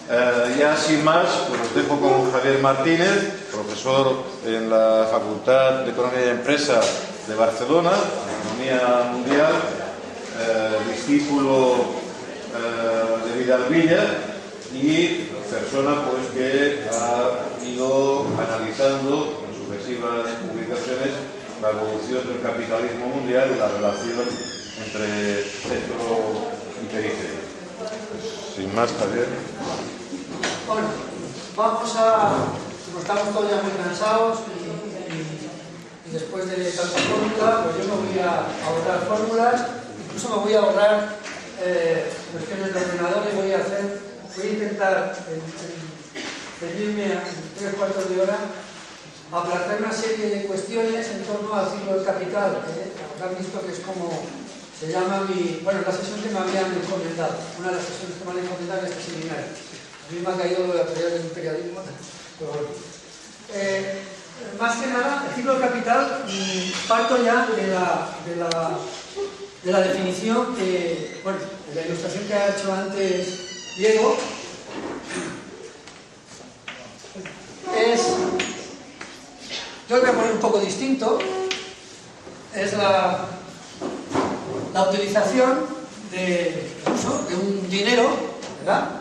Ya sin más, pues os dejo con Javier Martínez, profesor en la Facultad de Economía y Empresa de Barcelona, Economía Mundial, discípulo de Vidal Villa y persona pues que ha ido analizando en sucesivas publicaciones la evolución del capitalismo mundial y la relación entre centro y periferia. Pues, sin más, Javier. Bueno, como estamos todos ya muy cansados y después de tanta fórmula, pues yo me voy a ahorrar fórmulas, incluso me voy a ahorrar cuestiones de ordenador y voy a intentar ceñirme en 3/4 de hora a plantear una serie de cuestiones en torno al ciclo del capital, que han visto que es como se llama bueno, la sesión que me habían encomendado, una de las sesiones que me han encomendado en este seminario. A mí me ha caído lo de la teoría del imperialismo, pero bueno. Más que nada, el ciclo del capital, parto ya de la definición que, bueno, de la ilustración que ha hecho antes Diego. Yo lo voy a poner un poco distinto. Es la utilización de un dinero, ¿verdad?,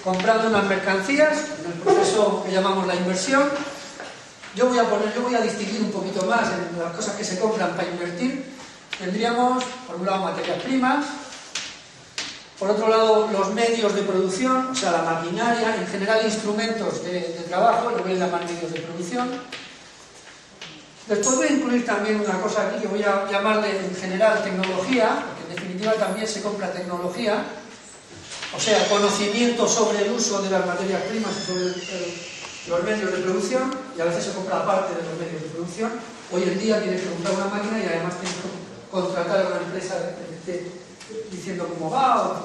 comprando unas mercancías en el proceso que llamamos la inversión. Yo voy a distinguir un poquito más en las cosas que se compran para invertir. Tendríamos, por un lado, materias primas, por otro lado, los medios de producción, o sea, la maquinaria, en general instrumentos de trabajo, lo voy a llamar medios de producción. Después voy a incluir también una cosa aquí que voy a llamarle en general tecnología, porque en definitiva también se compra tecnología, o sea, conocimiento sobre el uso de las materias primas y sobre los medios de producción, y a veces se compra parte de los medios de producción. Hoy en día tienes que comprar una máquina y además tienes que contratar a una empresa que esté diciendo cómo va o cosas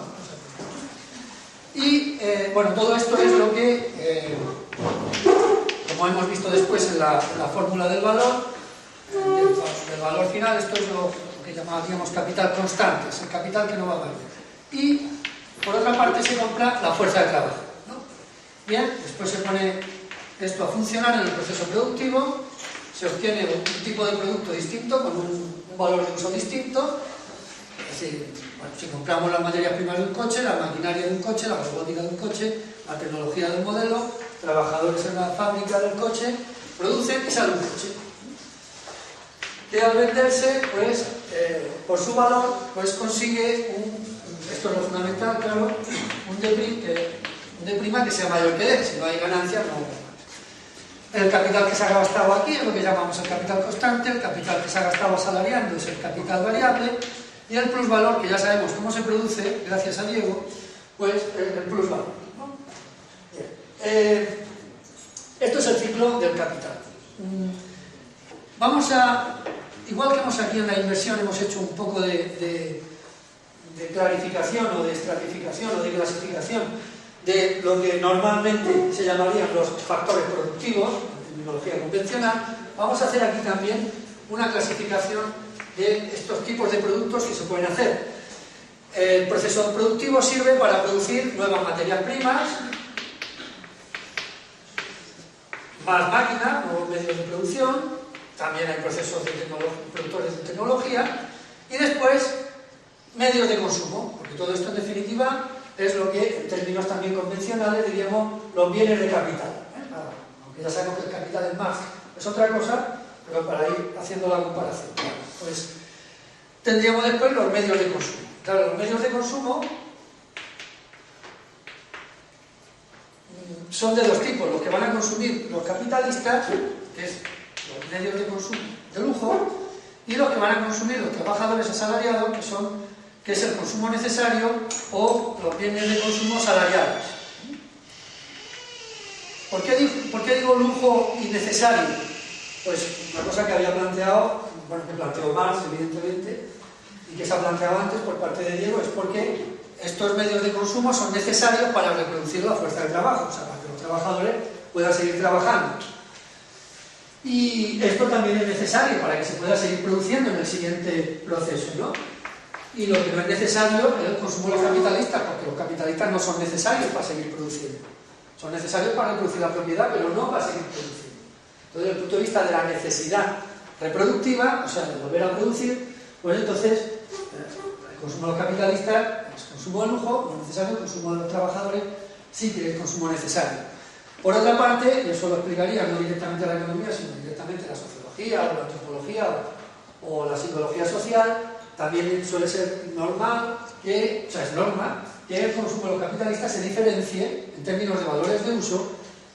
así. Y bueno, todo esto es lo que, como hemos visto después en la fórmula del valor, del valor final, esto es lo que llamaríamos capital constante, es el capital que no va a variar. Y por otra parte se compra la fuerza de trabajo, ¿no? Bien, después se pone esto a funcionar en el proceso productivo, se obtiene un tipo de producto distinto con un valor de uso distinto. Es decir, bueno, si compramos las materias primas de un coche, la maquinaria de un coche, la robótica de un coche, la tecnología del modelo, trabajadores en la fábrica del coche, producen y sale un coche. Que al venderse, pues, por su valor, pues consigue esto es lo fundamental, claro, un D' que sea mayor que D. Si no hay ganancia, no. El capital que se ha gastado aquí es lo que llamamos el capital constante, el capital que se ha gastado asalariando es el capital variable, y el plusvalor, que ya sabemos cómo se produce, gracias a Diego, pues el plusvalor, ¿no? Esto es el ciclo del capital. Igual que hemos aquí en la inversión, hemos hecho un poco de clarificación o de estratificación o de clasificación de lo que normalmente se llamarían los factores productivos, en terminología convencional. Vamos a hacer aquí también una clasificación de estos tipos de productos que se pueden hacer. El proceso productivo sirve para producir nuevas materias primas, más máquinas, nuevos medios de producción, también hay procesos de productores de tecnología, y después medios de consumo, porque todo esto en definitiva es lo que en términos también convencionales diríamos los bienes de capital, aunque ya sabemos que el capital en Marx es otra cosa, pero para ir haciendo la comparación, pues tendríamos después los medios de consumo. Claro, los medios de consumo son de dos tipos: los que van a consumir los capitalistas, que es los medios de consumo de lujo, y los que van a consumir los trabajadores asalariados, que es el consumo necesario o los bienes de consumo salariales. ¿Por qué digo lujo y necesario? Pues una cosa que había planteado, bueno, que planteó Marx, evidentemente, y que se ha planteado antes por parte de Diego, es porque estos medios de consumo son necesarios para reproducir la fuerza de trabajo, o sea, para que los trabajadores puedan seguir trabajando. Y esto también es necesario para que se pueda seguir produciendo en el siguiente proceso, ¿no? y lo que no es necesario es el consumo de los capitalistas, porque los capitalistas no son necesarios para seguir produciendo. Son necesarios para reproducir la propiedad, pero no para seguir produciendo. Entonces, desde el punto de vista de la necesidad reproductiva, o sea, de volver a producir, pues entonces el consumo de los capitalistas es consumo de lujo, no necesario, el consumo de los trabajadores sí que es consumo necesario. Por otra parte, y eso lo explicaría no directamente la economía, sino directamente la sociología o la antropología o la psicología social, también suele ser normal que, o sea, es normal que el consumo de los capitalistas se diferencie en términos de valores de uso,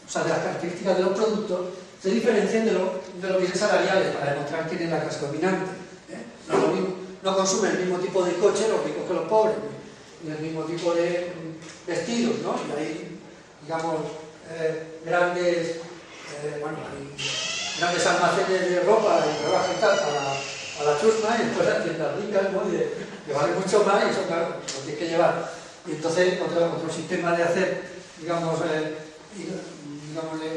o sea, de las características de los productos, se diferencien de los bienes salariales para demostrar quién es la clase dominante. No consumen el mismo tipo de coche los ricos que los pobres, ni el mismo tipo de vestidos, ¿no? Y hay, digamos, grandes almacenes de ropa y trabajo y tal para la chusma, y después las tiendas ricas, ¿no? Que valen mucho más y eso, claro, lo tienes que llevar. Y entonces otro sistema de hacer, digamos,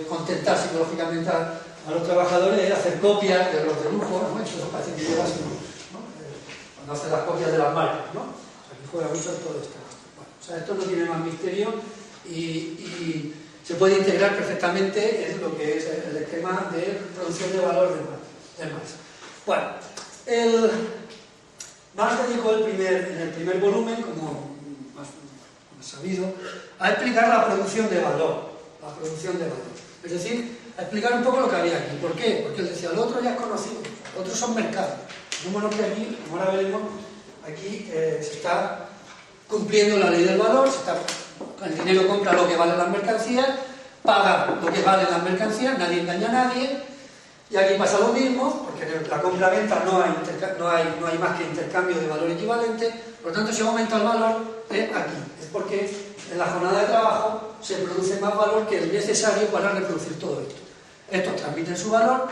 contentar psicológicamente a los trabajadores es hacer copias de los de lujo, ¿no? Eso parece que llevas, ¿no? Cuando haces las copias de las marcas, ¿no? O sea, que juega mucho en todo esto. Bueno, o sea, esto no tiene más misterio y se puede integrar perfectamente en lo que es el esquema de producción de valor de Marx. Bueno, Marx dedicó en el primer volumen, como más sabido, a explicar la producción de valor. Es decir, a explicar un poco lo que había aquí. ¿Por qué? Porque él decía, lo otro ya es conocido, los otros son mercados. Número que aquí, como ahora veremos, aquí se está cumpliendo la ley del valor, el dinero compra lo que valen las mercancías, paga lo que valen las mercancías, nadie engaña a nadie, y aquí pasa lo mismo, porque en la compra-venta no hay más que intercambio de valor equivalente, por lo tanto, si aumenta el valor, aquí, es porque en la jornada de trabajo se produce más valor que el necesario para reproducir todo esto. Estos transmiten su valor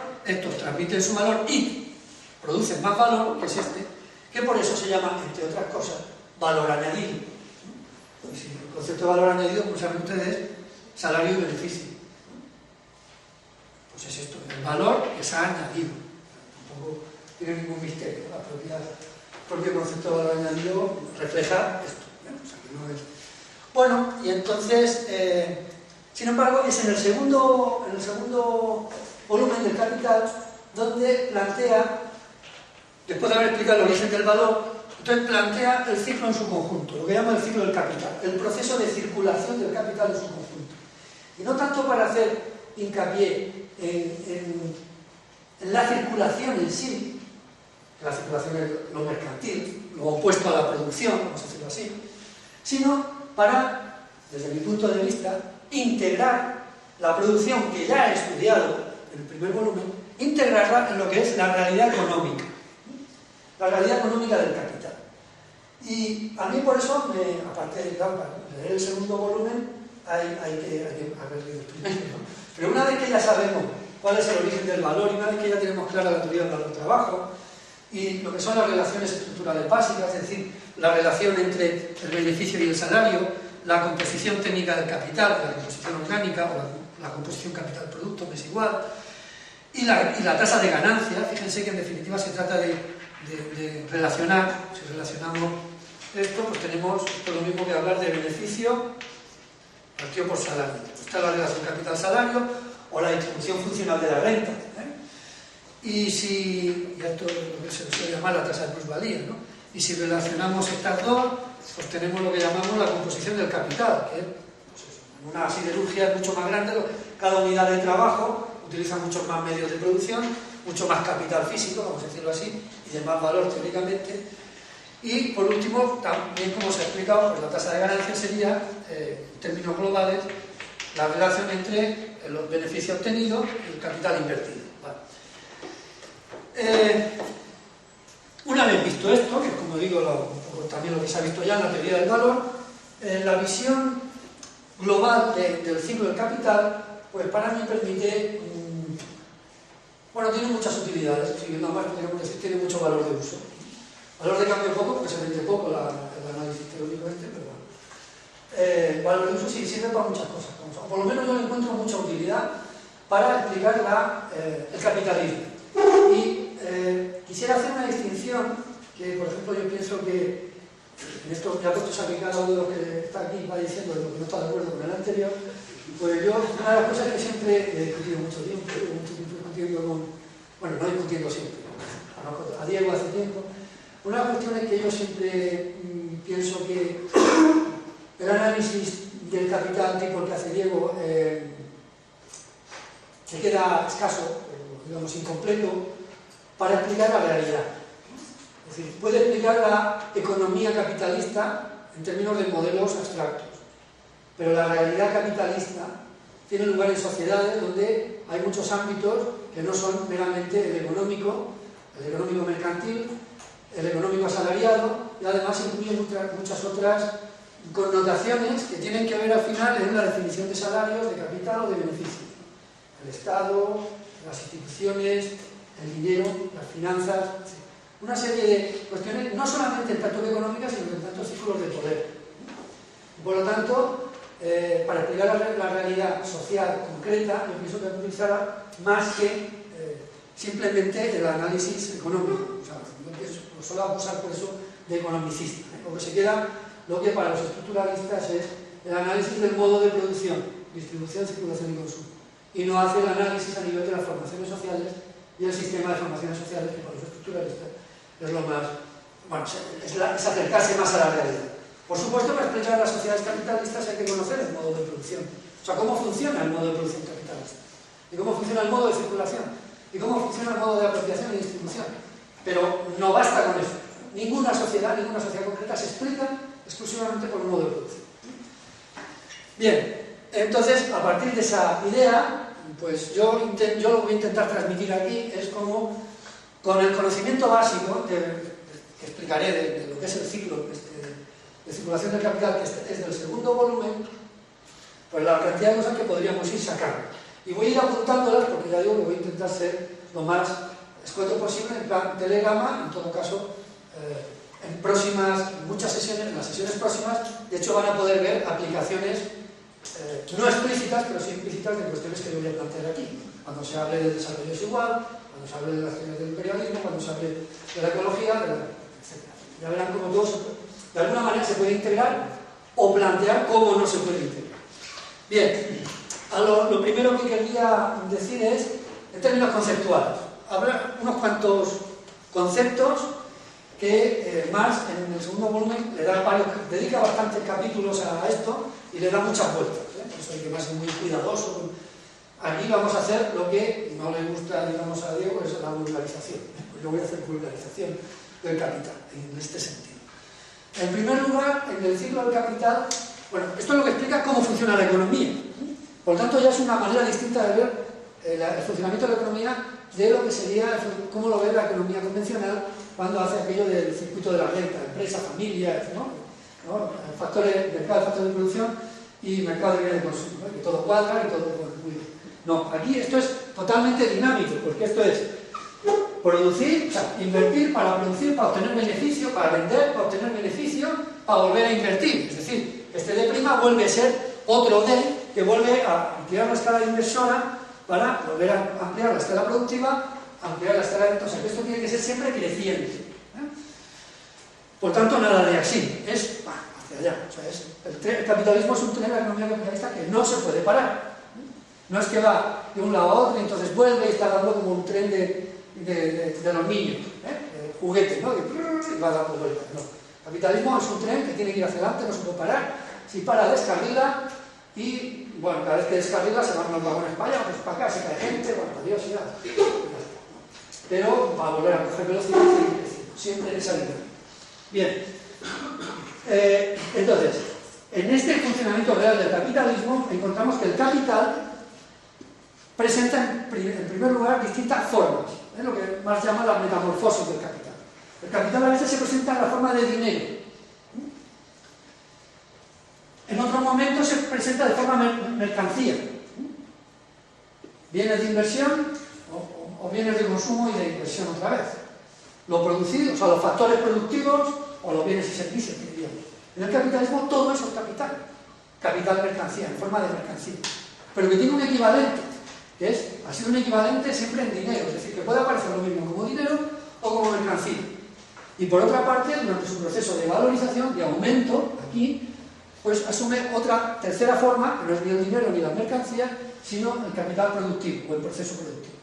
y producen más valor, que es este, que por eso se llama, entre otras cosas, valor añadido. El concepto de valor añadido, como saben ustedes, salario y beneficio. Pues es esto, el valor que se ha añadido. Tampoco tiene ningún misterio. El propio concepto de valor añadido refleja esto. O sea, que no es... Bueno, y entonces, sin embargo, es en el segundo volumen del Capital donde plantea, después de haber explicado el origen del valor, entonces plantea el ciclo en su conjunto, lo que llama el ciclo del capital, el proceso de circulación del capital en su conjunto. Y no tanto para hacer hincapié en la circulación en sí, la circulación es lo mercantil, lo opuesto a la producción, vamos a decirlo así, sino para, desde mi punto de vista, integrar la producción que ya he estudiado en el primer volumen, integrarla en lo que es la realidad económica del capital. Y a mí por eso, aparte de para leer el segundo volumen, hay que haber leído el primero, ¿no? Pero una vez que ya sabemos cuál es el origen del valor y una vez que ya tenemos clara la teoría del valor-trabajo y lo que son las relaciones estructurales básicas, es decir, la relación entre el beneficio y el salario, la composición técnica del capital, la composición orgánica o la composición capital-producto, me es igual, y la tasa de ganancia. Fíjense que en definitiva se trata de relacionar. Si relacionamos esto, pues tenemos esto lo mismo que hablar de beneficio partido por salario. Esta es la relación capital-salario o la distribución funcional de la renta, y esto es lo que se suele llamar la tasa de plusvalía, ¿no? Y si relacionamos estas dos, pues tenemos lo que llamamos la composición del capital, que pues eso, en una siderurgia es mucho más grande, cada unidad de trabajo utiliza muchos más medios de producción, mucho más capital físico, vamos a decirlo así, y de más valor teóricamente. Y por último, también como se ha explicado, pues la tasa de ganancia sería, en términos globales, la relación entre los beneficios obtenidos y el capital invertido. Vale. Una vez visto esto, que es como digo, también lo que se ha visto ya en la teoría del valor, la visión global del ciclo del capital, pues para mí permite, tiene muchas utilidades, si bien más podríamos decir tiene mucho valor de uso. Valor de cambio poco, porque se vende poco el análisis teórico pero valor de uso sí sirve para muchas cosas. Por lo menos yo le encuentro mucha utilidad para explicar el capitalismo. Y quisiera hacer una distinción que, por ejemplo, yo pienso que en esto ya puesto a que cada uno de los que está aquí va diciendo de lo que no está de acuerdo con el anterior, pues yo, una de las cosas que siempre he discutido mucho tiempo discutiendo con, bueno, no discutiendo siempre, a Diego hace tiempo, una de las cuestiones que yo siempre pienso que el análisis del capital tipo el que hace Diego se queda escaso, digamos incompleto, para explicar la realidad. Es decir, puede explicar la economía capitalista en términos de modelos abstractos, pero la realidad capitalista tiene lugar en sociedades donde hay muchos ámbitos que no son meramente el económico mercantil, el económico asalariado, y además incluye muchas otras connotaciones que tienen que ver al final en la definición de salarios, de capital o de beneficios. El Estado, las instituciones, el dinero, las finanzas, etc. Una serie de cuestiones, no solamente en tanto económicas, sino en tantos círculos de poder. Por lo tanto, para explicar la realidad social concreta, yo pienso que hay que utilizar más que simplemente el análisis económico. O sea, yo suelo acusar por eso de economicista, porque se queda lo que para los estructuralistas es el análisis del modo de producción, distribución, circulación y consumo, y no hace el análisis a nivel de las formaciones sociales y el sistema de formaciones sociales, que para los estructuralistas es lo más, bueno, es acercarse más a la realidad. Por supuesto, para explicar las sociedades capitalistas hay que conocer el modo de producción, o sea, cómo funciona el modo de producción capitalista, y cómo funciona el modo de circulación, y cómo funciona el modo de apropiación y distribución. Pero no basta con eso. Ninguna sociedad concreta se explica exclusivamente por un modo de producción. Bien, entonces, a partir de esa idea, pues yo lo que voy a intentar transmitir aquí es como, con el conocimiento básico que explicaré de lo que es el ciclo de circulación del capital, que es del segundo volumen, pues la cantidad de cosas que podríamos ir sacando. Y voy a ir apuntándolas porque ya digo que voy a intentar ser lo más escueto posible, en plan telegama, en todo caso, en muchas sesiones, en las sesiones próximas, de hecho van a poder ver aplicaciones no explícitas, pero sí implícitas de cuestiones que yo voy a plantear aquí. Cuando se hable del desarrollo desigual, cuando se hable de las teorías del imperialismo, cuando se hable de la ecología, etc. Ya verán cómo todo de alguna manera se puede integrar o plantear cómo no se puede integrar. Bien, lo primero que quería decir es, en términos conceptuales, habrá unos cuantos conceptos que Marx en el segundo volumen dedica bastantes capítulos a esto y le da muchas vueltas. Por eso hay que ser muy cuidadoso. Aquí vamos a hacer lo que no le gusta, digamos, a Diego, es la vulgarización. Pues yo voy a hacer vulgarización del capital, en este sentido. En primer lugar, en el ciclo del capital, bueno, esto es lo que explica cómo funciona la economía. Por lo tanto, ya es una manera distinta de ver el funcionamiento de la economía de lo que sería, cómo lo ve la economía convencional cuando hace aquello del circuito de la renta, empresa, familia, ¿no? Factores, mercado, factores de producción y mercado de bienes de consumo, ¿no? Que todo cuadra y todo muy bien. No, aquí esto es totalmente dinámico, porque esto es producir, o sea, invertir para producir, para obtener beneficio, para vender, para obtener beneficio, para volver a invertir. Es decir, este D' vuelve a ser otro D que vuelve a ampliar la escala inversora para volver a ampliar la escala productiva, ampliar la escala de... O sea, que esto tiene que ser siempre creciente. Por tanto, nada de así, es hacia allá. O sea, el capitalismo es un tren, la economía capitalista, que no se puede parar. No es que va de un lado a otro y entonces vuelve y está dando como un tren de los niños, juguete, ¿no? Y va dando vueltas. No. El capitalismo es un tren que tiene que ir hacia adelante, no se puede parar. Si para, descarrila y, bueno, cada vez que descarrila se van los vagones para allá, pues para acá, se cae gente, bueno, adiós y ya. Pero va a volver a coger velocidad y seguir creciendo, siempre en esa línea. Bien, entonces, en este funcionamiento real del capitalismo encontramos que el capital presenta en primer lugar distintas formas, es lo que Marx llama la metamorfosis del capital. El capital a veces se presenta en la forma de dinero, en otro momento se presenta de forma mercancía, bienes de inversión o bienes de consumo y de inversión otra vez. Lo producido, o sea, los factores productivos o los bienes y servicios que diríamos. En el capitalismo todo eso es capital. Capital mercancía, en forma de mercancía. Pero que tiene un equivalente, que ha sido un equivalente siempre en dinero, es decir, que puede aparecer lo mismo como dinero o como mercancía. Y por otra parte, durante su proceso de valorización, de aumento, aquí, pues asume otra tercera forma, que no es ni el dinero ni las mercancías, sino el capital productivo o el proceso productivo.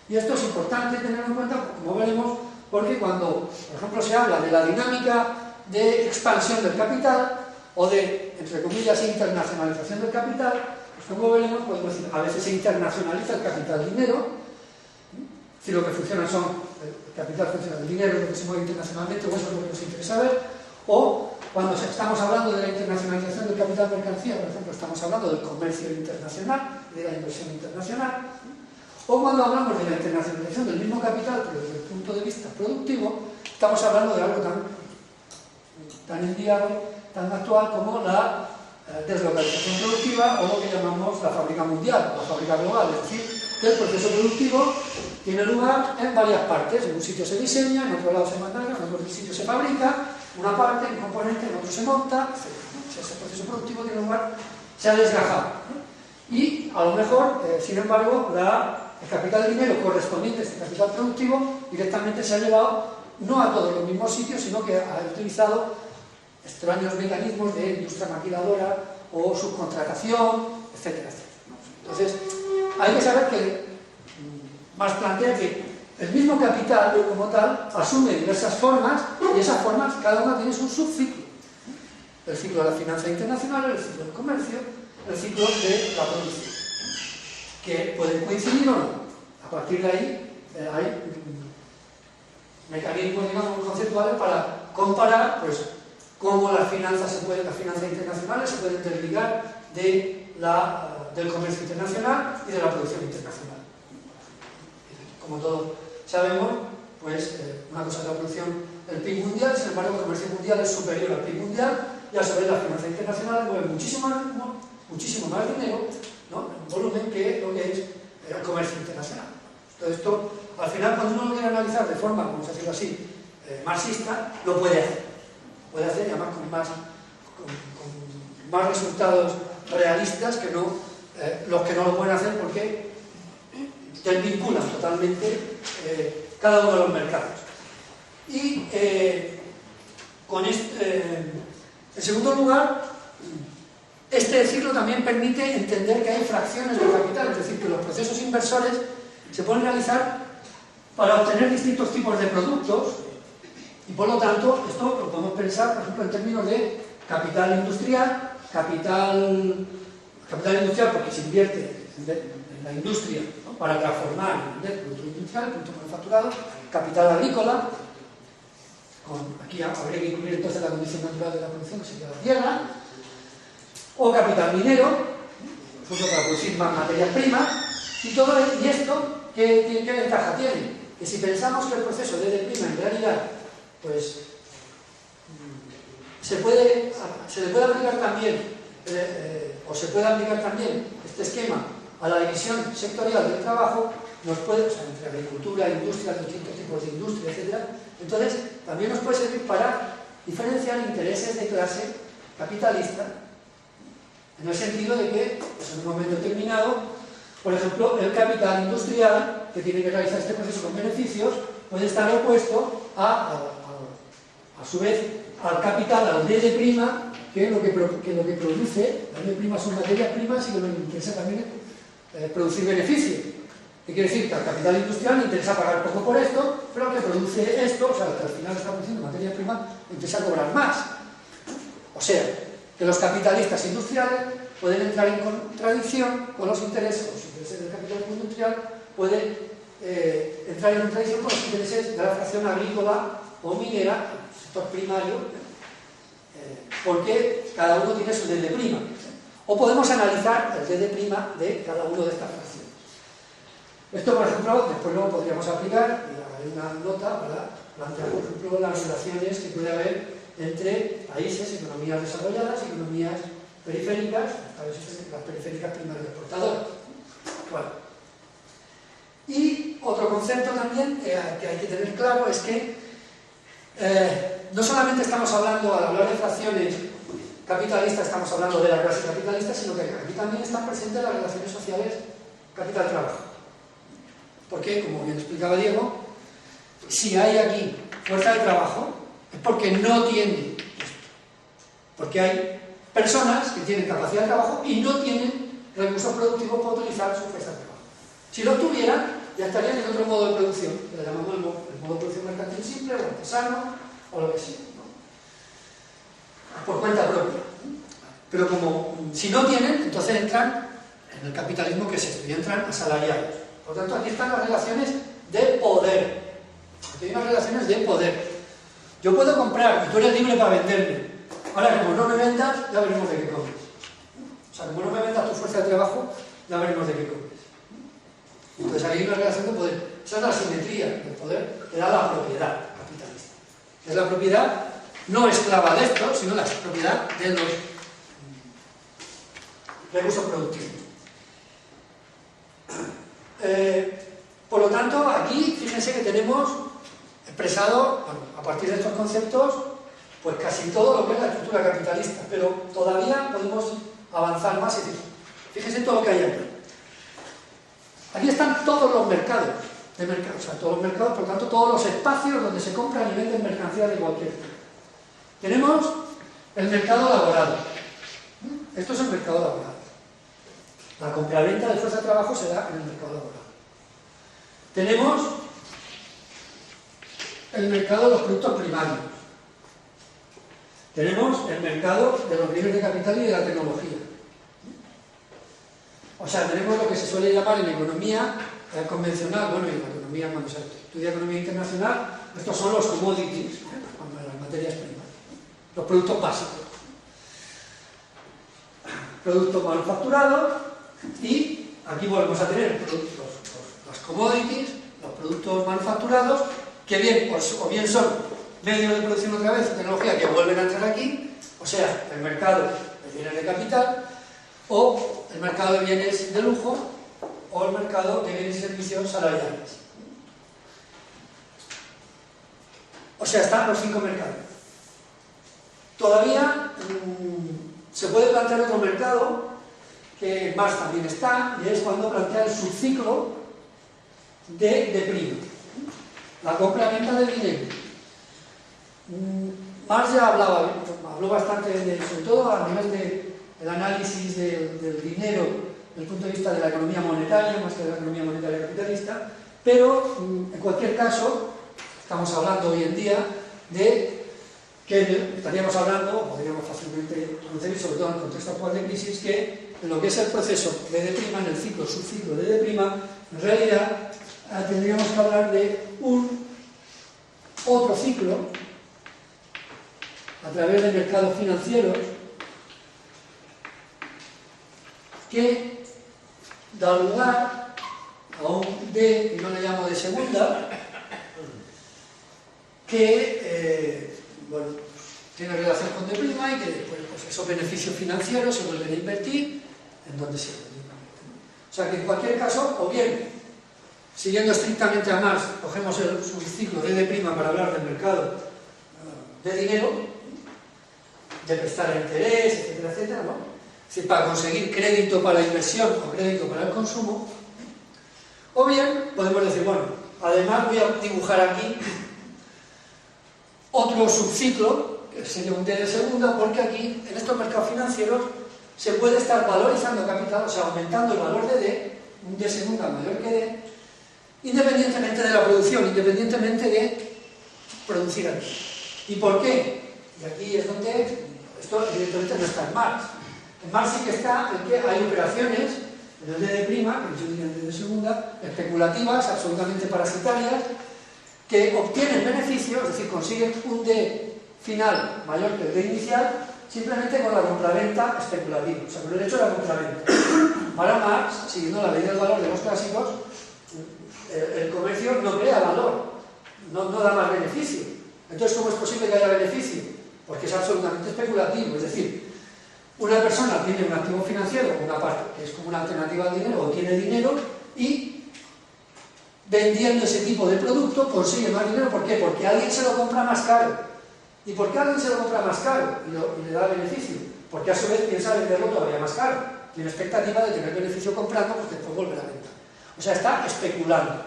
Y esto es importante tenerlo en cuenta, como veremos, porque cuando, por ejemplo, se habla de la dinámica de expansión del capital o de, entre comillas, internacionalización del capital, pues como veremos, podemos decir, a veces se internacionaliza el capital dinero, si lo que funciona son, el capital funciona, el dinero es lo que se mueve internacionalmente, o eso es lo que nos interesa ver, o cuando estamos hablando de la internacionalización del capital mercancía, por ejemplo, estamos hablando del comercio internacional, de la inversión internacional, o cuando hablamos de la internacionalización del mismo capital, pero desde el punto de vista productivo, estamos hablando de algo tan enviable, tan actual como la deslocalización productiva o lo que llamamos la fábrica mundial, la fábrica global, es decir, que el proceso productivo tiene lugar en varias partes. En un sitio se diseña, en otro lado se mandaga, en otro sitio se fabrica, una parte, un componente, en otro se monta, etc. O sea, ese proceso productivo tiene lugar, se ha desgajado, ¿no? Y a lo mejor, sin embargo, el capital dinero correspondiente a este capital productivo directamente se ha llevado no a todos los mismos sitios, sino que ha utilizado extraños mecanismos de industria maquiladora o subcontratación, etcétera, etcétera. Entonces, hay que saber que Marx plantea que el mismo capital como tal asume diversas formas y esas formas cada una tiene su subciclo. El ciclo de la finanza internacional, el ciclo del comercio, el ciclo de la producción, que pueden coincidir o no. A partir de ahí hay mecanismos, digamos, conceptuales para comparar, pues, cómo las finanzas internacionales se pueden desligar del comercio internacional y de la producción internacional. Como todos sabemos, pues una cosa es la producción del PIB mundial, sin embargo el comercio mundial es superior al PIB mundial y a su vez la finanza internacional mueve muchísimo más dinero, ¿no?, en volumen que lo que es el comercio internacional. Todo esto, al final, cuando uno lo quiere analizar de forma, vamos a decirlo así, marxista, lo puede hacer. Puede hacer, y además con más resultados realistas que no los que no lo pueden hacer porque desvinculan totalmente cada uno de los mercados. Y en segundo lugar, este ciclo también permite entender que hay fracciones de capital, es decir, que los procesos inversores se pueden realizar para obtener distintos tipos de productos y por lo tanto esto lo podemos pensar, por ejemplo, en términos de capital industrial, capital industrial porque se invierte en la industria, ¿no?, para transformar el producto industrial, el producto manufacturado, capital agrícola, aquí habría que incluir entonces la condición natural de la producción, que sería la tierra, o capital minero, por ejemplo, para producir más materias primas, y esto, ¿qué ventaja tiene? Que si pensamos que el proceso de D' en realidad, pues, se le puede aplicar también, o se puede aplicar también este esquema a la división sectorial del trabajo, nos puede, o sea, entre agricultura, industria, distintos tipos de industria, etc. Entonces, también nos puede servir para diferenciar intereses de clase capitalista, en el sentido de que, pues, en un momento determinado, por ejemplo, el capital industrial, que tiene que realizar este proceso con beneficios, puede estar opuesto a su vez, al capital, al D', que lo que produce, la D' son materias primas y que lo que interesa también es producir beneficios. ¿Qué quiere decir? Que al capital industrial le interesa pagar poco por esto, pero que produce esto, o sea, que al final está produciendo materias primas, le interesa cobrar más. O sea, que los capitalistas industriales pueden entrar en contradicción con los intereses del capitalismo industrial, pueden entrar en contradicción con los intereses de la fracción agrícola o minera, sector primario, porque cada uno tiene su D'. O podemos analizar el D' de cada uno de estas fracciones. Esto, por ejemplo, después lo podríamos aplicar, y haré una nota para plantear, por ejemplo, las relaciones que puede haber entre países, economías desarrolladas y economías periféricas, las periféricas primarias exportadoras. Bueno. Y otro concepto también que hay que tener claro es que no solamente estamos hablando, al hablar de fracciones capitalistas, estamos hablando de la clase capitalista, sino que aquí también están presentes las relaciones sociales capital-trabajo. Porque, como bien explicaba Diego, si hay aquí fuerza de trabajo es porque no tiene esto. Porque hay personas que tienen capacidad de trabajo y no tienen recursos productivos para utilizar su fuerza de trabajo. Si lo tuvieran, ya estarían en otro modo de producción, que le llamamos el modo de producción mercantil simple o artesano o lo que sea, ¿no? Por cuenta propia. Pero como si no tienen, entonces entran en el capitalismo que es esto, y entran asalariados. Por lo tanto, aquí están las relaciones de poder. Aquí hay unas relaciones de poder. Yo puedo comprar y tú eres libre para venderme. Ahora, como no me vendas, ya veremos de qué comes. O sea, como no me vendas tu fuerza de trabajo, ya veremos de qué comes. Entonces, ahí hay una relación de poder. Esa es la simetría del poder que da la propiedad capitalista. Es la propiedad no esclava de esto, sino la propiedad de los recursos productivos. Por lo tanto, aquí, fíjense que tenemos expresado, bueno, a partir de estos conceptos, pues casi todo lo que es la estructura capitalista, pero todavía podemos avanzar más y decir, fíjense todo lo que hay aquí. Aquí están todos los mercados, o sea, todos los mercados, por lo tanto, todos los espacios donde se compran y venden mercancías de cualquier tipo. Tenemos el mercado laboral. Esto es el mercado laboral. La compraventa de fuerza de trabajo se da en el mercado laboral. Tenemos el mercado de los productos primarios. Tenemos el mercado de los bienes de capital y de la tecnología. O sea, tenemos lo que se suele llamar en economía convencional, bueno, y en la economía, cuando se estudia economía internacional, estos son los commodities, las materias primas, los productos básicos. Productos manufacturados y aquí volvemos a tener los commodities, los productos manufacturados, que bien, o bien son medios de producción otra vez, tecnología que vuelven a entrar aquí, o sea, el mercado de bienes de capital, o el mercado de bienes de lujo, o el mercado de bienes y servicios salariales. O sea, están los 5 mercados. Todavía se puede plantear otro mercado, que en Marx también está, y es cuando plantea el subciclo de prima. La compra-venta de dinero. Marx ya habló bastante, sobre todo a nivel del análisis del dinero desde el punto de vista de la economía monetaria, más que de la economía monetaria capitalista, pero en cualquier caso, estamos hablando hoy en día de que estaríamos hablando, o podríamos fácilmente concebir, sobre todo en el contexto actual de crisis, que en lo que es el proceso de D', en el ciclo, subciclo de D', en realidad tendríamos que hablar de un otro ciclo a través de mercados financieros que da lugar a un D, y no le llamo de segunda, que bueno, tiene relación con D' y que después pues, esos beneficios financieros se vuelven a invertir en donde se vuelven a invertir. O sea que en cualquier caso, o bien, siguiendo estrictamente a Marx, cogemos el subciclo de D' para hablar del mercado de dinero, de prestar interés, etcétera, etcétera, ¿no? Es decir, para conseguir crédito para la inversión o crédito para el consumo, o bien podemos decir, bueno, además voy a dibujar aquí otro subciclo, que sería un D de segunda, porque aquí, en estos mercados financieros, se puede estar valorizando capital, o sea, aumentando el valor de D, un D segunda mayor que D, independientemente de la producción, independientemente de producir aquí. ¿Y por qué? Y aquí es donde, esto evidentemente no está en Marx. En Marx sí que está en que hay operaciones, en el D', que yo diría el D de segunda, especulativas, absolutamente parasitarias, que obtienen beneficios, es decir, consiguen un D final mayor que el D inicial, simplemente con la compraventa especulativa, o sea, con el hecho de la compraventa. Para Marx, siguiendo la ley del valor de los clásicos, el comercio no crea valor, no da más beneficio. Entonces, ¿cómo es posible que haya beneficio? Porque es absolutamente especulativo, es decir, una persona tiene un activo financiero, una parte que es como una alternativa al dinero, o tiene dinero, y vendiendo ese tipo de producto consigue más dinero. ¿Por qué? Porque alguien se lo compra más caro. ¿Y por qué alguien se lo compra más caro y le da beneficio? Porque a su vez piensa venderlo todavía más caro. Tiene expectativa de tener beneficio comprando, pues después volver a vender. O sea, está especulando,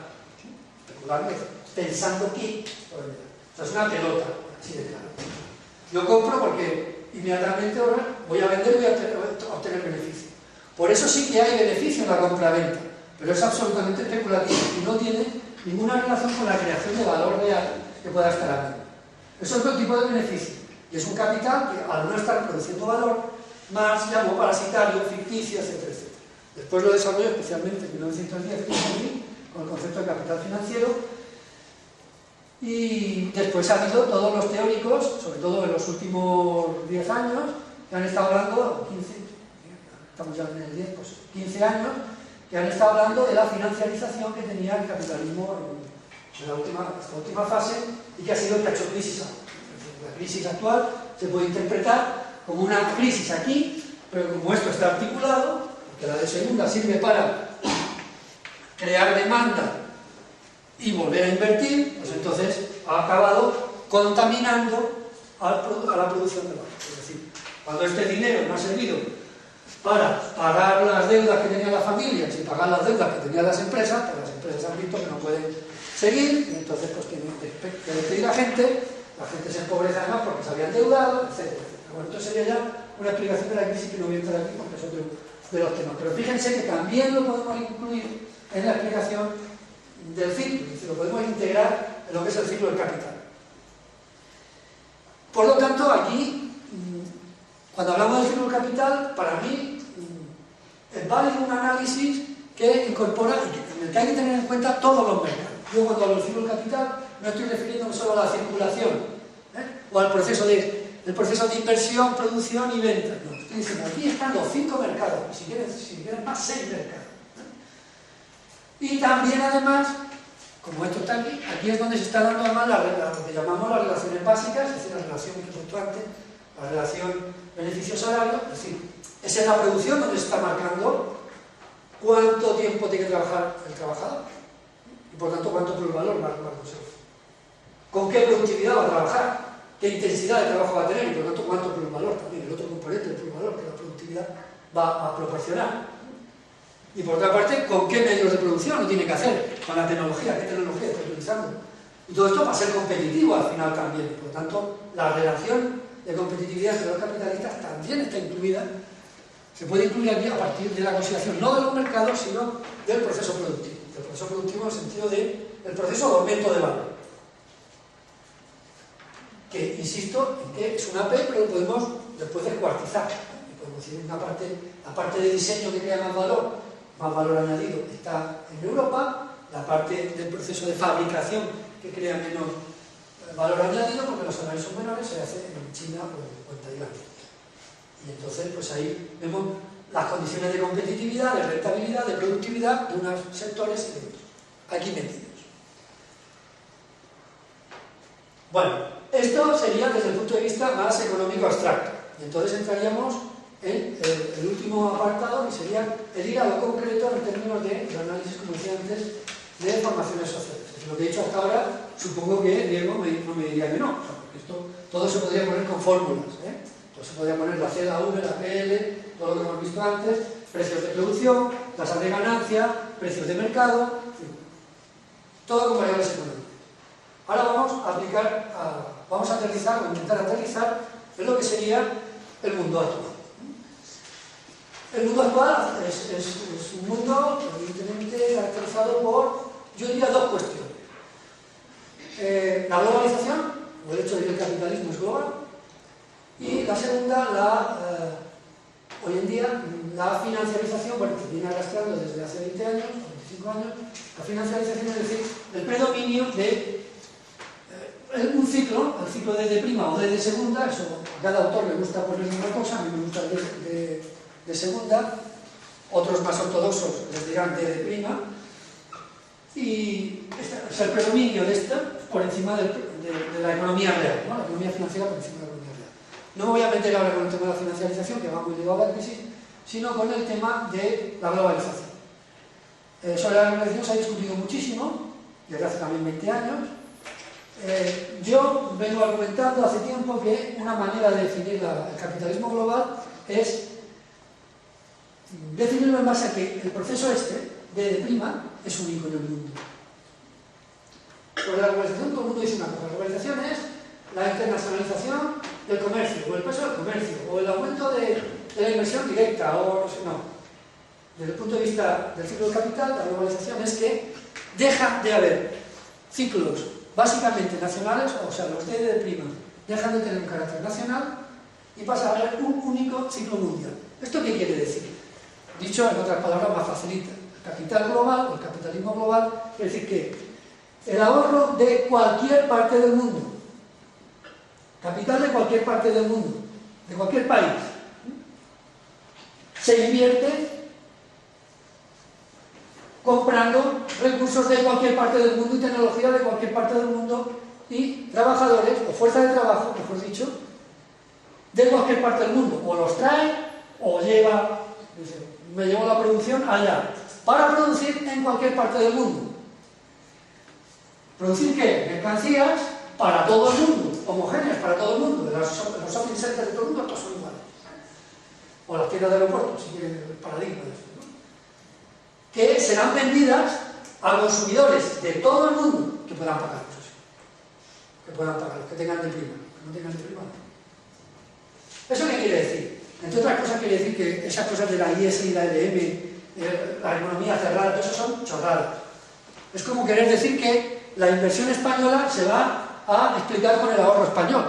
pensando que... O Esto es una pelota, así de claro. Yo compro porque inmediatamente ahora voy a vender y voy a obtener beneficio. Por eso sí que hay beneficio en la compra-venta, pero es absolutamente especulativo y no tiene ninguna relación con la creación de valor real que pueda estar habiendo. Es otro tipo de beneficio y es un capital que, al no estar produciendo valor, Marx llamó parasitario, ficticio, etcétera, etcétera. Después lo desarrolló especialmente en 1910 con el concepto de capital financiero, y después ha habido todos los teóricos, sobre todo en los últimos 10 años, que han estado hablando, 15, estamos ya en el 10, pues 15 años, que han estado hablando de la financiarización que tenía el capitalismo en esta última fase y que ha sido el que ha hecho crisis ahora. La crisis actual se puede interpretar como una crisis aquí, pero como esto está articulado, porque la de segunda sirve para crear demanda y volver a invertir, pues entonces ha acabado contaminando a la producción de valor. Es decir, cuando este dinero no ha servido para pagar las deudas que tenían las familias y pagar las deudas que tenían las empresas, pues las empresas han visto que no pueden seguir, y entonces pues tienen que despedir a la gente se empobrece además porque se habían endeudado, etc. Bueno, esto sería ya una explicación de la crisis que no voy a entrar aquí porque es otro de los temas. Pero fíjense que también lo podemos incluir en la explicación del ciclo, es decir, lo podemos integrar en lo que es el ciclo del capital. Por lo tanto, aquí, cuando hablamos del ciclo del capital, para mí es válido un análisis que incorpora, en el que hay que tener en cuenta todos los mercados. Yo cuando hablo del ciclo del capital no estoy refiriéndome solo a la circulación, o al proceso de inversión, producción y venta. No, estoy diciendo, aquí están los 5 mercados, y si quieren más, 6 mercados. Y también, además, como esto está aquí es donde se está dando además lo que llamamos las relaciones básicas, es decir, la relación fluctuante, la relación beneficio-salario, es decir, es en la producción donde se está marcando cuánto tiempo tiene que trabajar el trabajador y por tanto cuánto plusvalor va a conseguir, con qué productividad va a trabajar, qué intensidad de trabajo va a tener y por tanto cuánto plusvalor también, el otro componente del plusvalor que la productividad va a proporcionar. Y por otra parte, ¿con qué medios de producción lo tiene que hacer? Con la tecnología, ¿qué tecnología está utilizando? Y todo esto va a ser competitivo al final también. Por lo tanto, la relación de competitividad entre los capitalistas también está incluida. Se puede incluir aquí a partir de la consideración no de los mercados, sino del proceso productivo. Del proceso productivo en el sentido del proceso de aumento de valor. Que, insisto, en que es una P, pero lo podemos después descuartizar. Podemos decir una parte, la parte de diseño que crea más valor añadido está en Europa, la parte del proceso de fabricación que crea menos valor añadido, porque los salarios son menores, se hace en China o en Tailandia. Y entonces, pues ahí vemos las condiciones de competitividad, de rentabilidad, de productividad de unos sectores y de otros, aquí metidos. Bueno, esto sería desde el punto de vista más económico abstracto. Y entonces entraríamos en el último apartado, que sería el ir a lo concreto en términos de análisis, como decía antes, de formaciones sociales. Es decir, lo que he dicho hasta ahora, supongo que Diego no me diría que no, porque todo se podría poner con fórmulas, Todo se podría poner la C, la V, la PL, todo lo que hemos visto antes, precios de producción, tasas de ganancia, precios de mercado, en fin, todo con variables económicas. Ahora vamos a aterrizar, o intentar aterrizar en lo que sería el mundo actual. El mundo actual es un mundo evidentemente caracterizado por, yo diría, 2 cuestiones. La globalización, o el hecho de que el capitalismo es global, y la segunda, hoy en día, la financiarización, bueno, que viene arrastrando desde hace 20 años, o 25 años, la financiarización, es decir, el predominio de un ciclo, el ciclo de D' o de segunda, eso a cada autor le gusta ponerle una cosa, a mí me gusta el de segunda, otros más ortodoxos les dirán D', y es el predominio de esta por encima de la economía real, ¿no? La economía financiera por encima de la economía real. No me voy a meter ahora con el tema de la financiarización, que va muy ligado a la crisis, sino con el tema de la globalización. Sobre la globalización se ha discutido muchísimo, desde hace también 20 años. Yo vengo argumentando hace tiempo que una manera de definir el capitalismo global es definirlo en base a que el proceso de D' es único en el mundo. Pues la globalización, todo el mundo dice una cosa. La globalización es la internacionalización del comercio, o el peso del comercio, o el aumento de la inversión directa, o no sé, no. Desde el punto de vista del ciclo del capital, la globalización es que deja de haber ciclos básicamente nacionales, o sea, los D' dejan de tener un carácter nacional y pasa a haber un único ciclo mundial. ¿Esto qué quiere decir? Dicho en otras palabras más facilita. El capital global, o el capitalismo global, quiere decir que el ahorro de cualquier parte del mundo, capital de cualquier parte del mundo, de cualquier país, se invierte comprando recursos de cualquier parte del mundo y tecnología de cualquier parte del mundo y trabajadores, o fuerza de trabajo, mejor dicho, de cualquier parte del mundo. O los trae, o lleva, me llevo la producción allá, para producir en cualquier parte del mundo. ¿Producir qué? Mercancías para todo el mundo, homogéneas para todo el mundo. Los shopping centers de todo el mundo todos son iguales. O las tiendas de aeropuertos, si quieren el paradigma de eso, ¿no? Que serán vendidas a consumidores de todo el mundo que puedan pagar. Que puedan pagar, los que tengan de prima, que no tengan de prima. ¿Eso qué quiere decir? Entre otras cosas quiere decir que esas cosas de la IS y la LM, la economía cerrada, todo eso son chorradas. Es como querer decir que la inversión española se va a explicar con el ahorro español.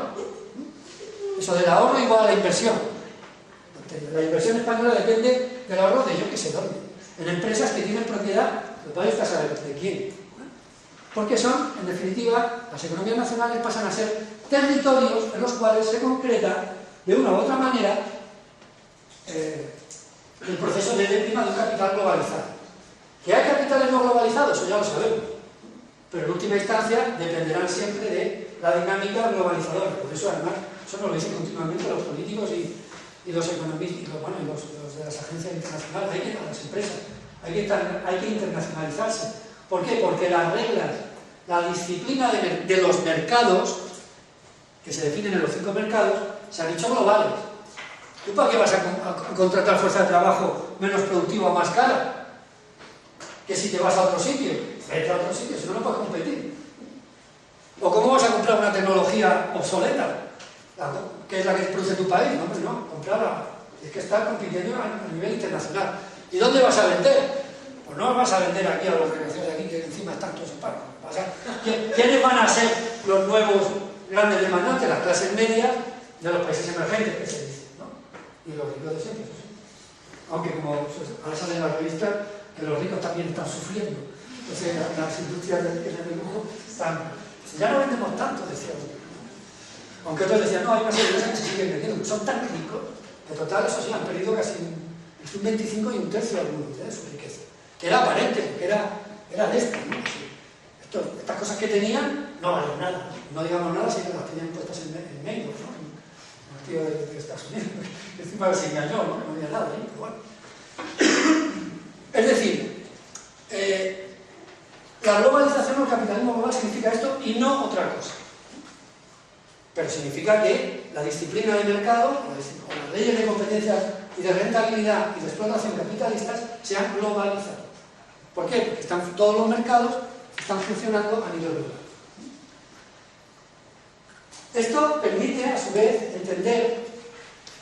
Eso del ahorro igual a la inversión. La inversión española depende del ahorro de yo que sé dónde. En empresas que tienen propiedad, lo podéis saber de quién. Porque son, en definitiva, las economías nacionales pasan a ser territorios en los cuales se concreta de una u otra manera el proceso de prima de un capital globalizado. ¿Que hay capitales no globalizados? Eso ya lo sabemos. Pero en última instancia dependerán siempre de la dinámica globalizadora. Por eso, además, eso nos lo dicen continuamente los políticos y los economistas, y los de las agencias internacionales, las empresas. Hay que internacionalizarse. ¿Por qué? Porque las reglas, la disciplina de los mercados, que se definen en los 5 mercados, se han hecho globales. ¿Tú para qué vas a contratar fuerza de trabajo menos productiva o más cara? Que si te vas a otro sitio, vete a otro sitio, si no, no puedes competir. ¿O cómo vas a comprar una tecnología obsoleta? Que es la que produce tu país, no, hombre, no, comprarla. Es que estás compitiendo a nivel internacional. ¿Y dónde vas a vender? Pues no vas a vender aquí a los desgraciados de aquí, que encima están todos en paro. ¿Quiénes van a ser los nuevos grandes demandantes? Las clases medias de los países emergentes, que se dice, ¿no? Y los ricos de siempre, eso sí. Aunque como ahora sale en la revista, que los ricos también están sufriendo. Entonces, las industrias de lujo están... Ya no vendemos tanto, decía uno. Aunque otros decían, no, hay unas empresas que se siguen vendiendo. Son tan ricos, que total, eso sí, han perdido casi un 25 y un tercio algunos de su riqueza. Que era aparente, porque era de esto, ¿no? Estas cosas que tenían no valen nada. No digamos nada si las tenían puestas en medios, ¿no? Un tío de Estados Unidos, que encima se engañó, ¿no? No había nada ahí, pero bueno. Es decir, la globalización o el capitalismo global significa esto y no otra cosa. Pero significa que la disciplina de mercado, o las leyes de competencia y de rentabilidad y de explotación capitalistas se han globalizado. ¿Por qué? Porque todos los mercados están funcionando a nivel global. Esto permite, a su vez, entender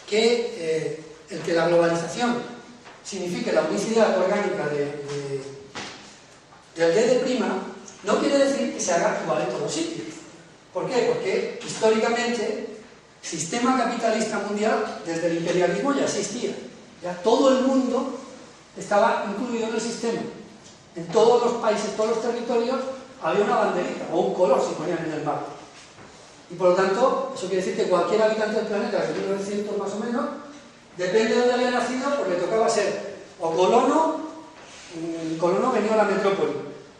que el que la globalización signifique la unicidad orgánica del D' no quiere decir que se haga igual en todos sitios. ¿Por qué? Porque históricamente el sistema capitalista mundial desde el imperialismo ya existía. Ya todo el mundo estaba incluido en el sistema. En todos los países, todos los territorios había una banderita o un color si ponían en el mapa. Y por lo tanto, eso quiere decir que cualquier habitante del planeta de 1900 más o menos, depende de dónde había nacido, pues le tocaba ser o colono venido a la metrópoli,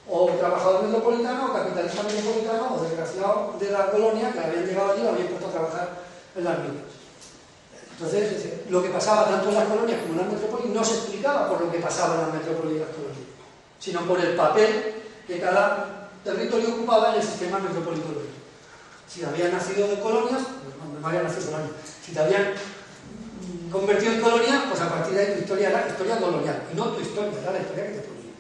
o trabajador metropolitano, o capitalista metropolitano, o desgraciado de la colonia que habían llegado allí y lo habían puesto a trabajar en las minas. Entonces, lo que pasaba tanto en las colonias como en las metrópolis no se explicaba por lo que pasaba en las metrópolis y las colonias, sino por el papel que cada territorio ocupaba en el sistema metropolitano. Si habían nacido de colonias, pues no habían nacido de colonias. Si te habían convertido en colonia, pues a partir de ahí tu historia era historia colonial, y no tu historia, era la historia que te ponía.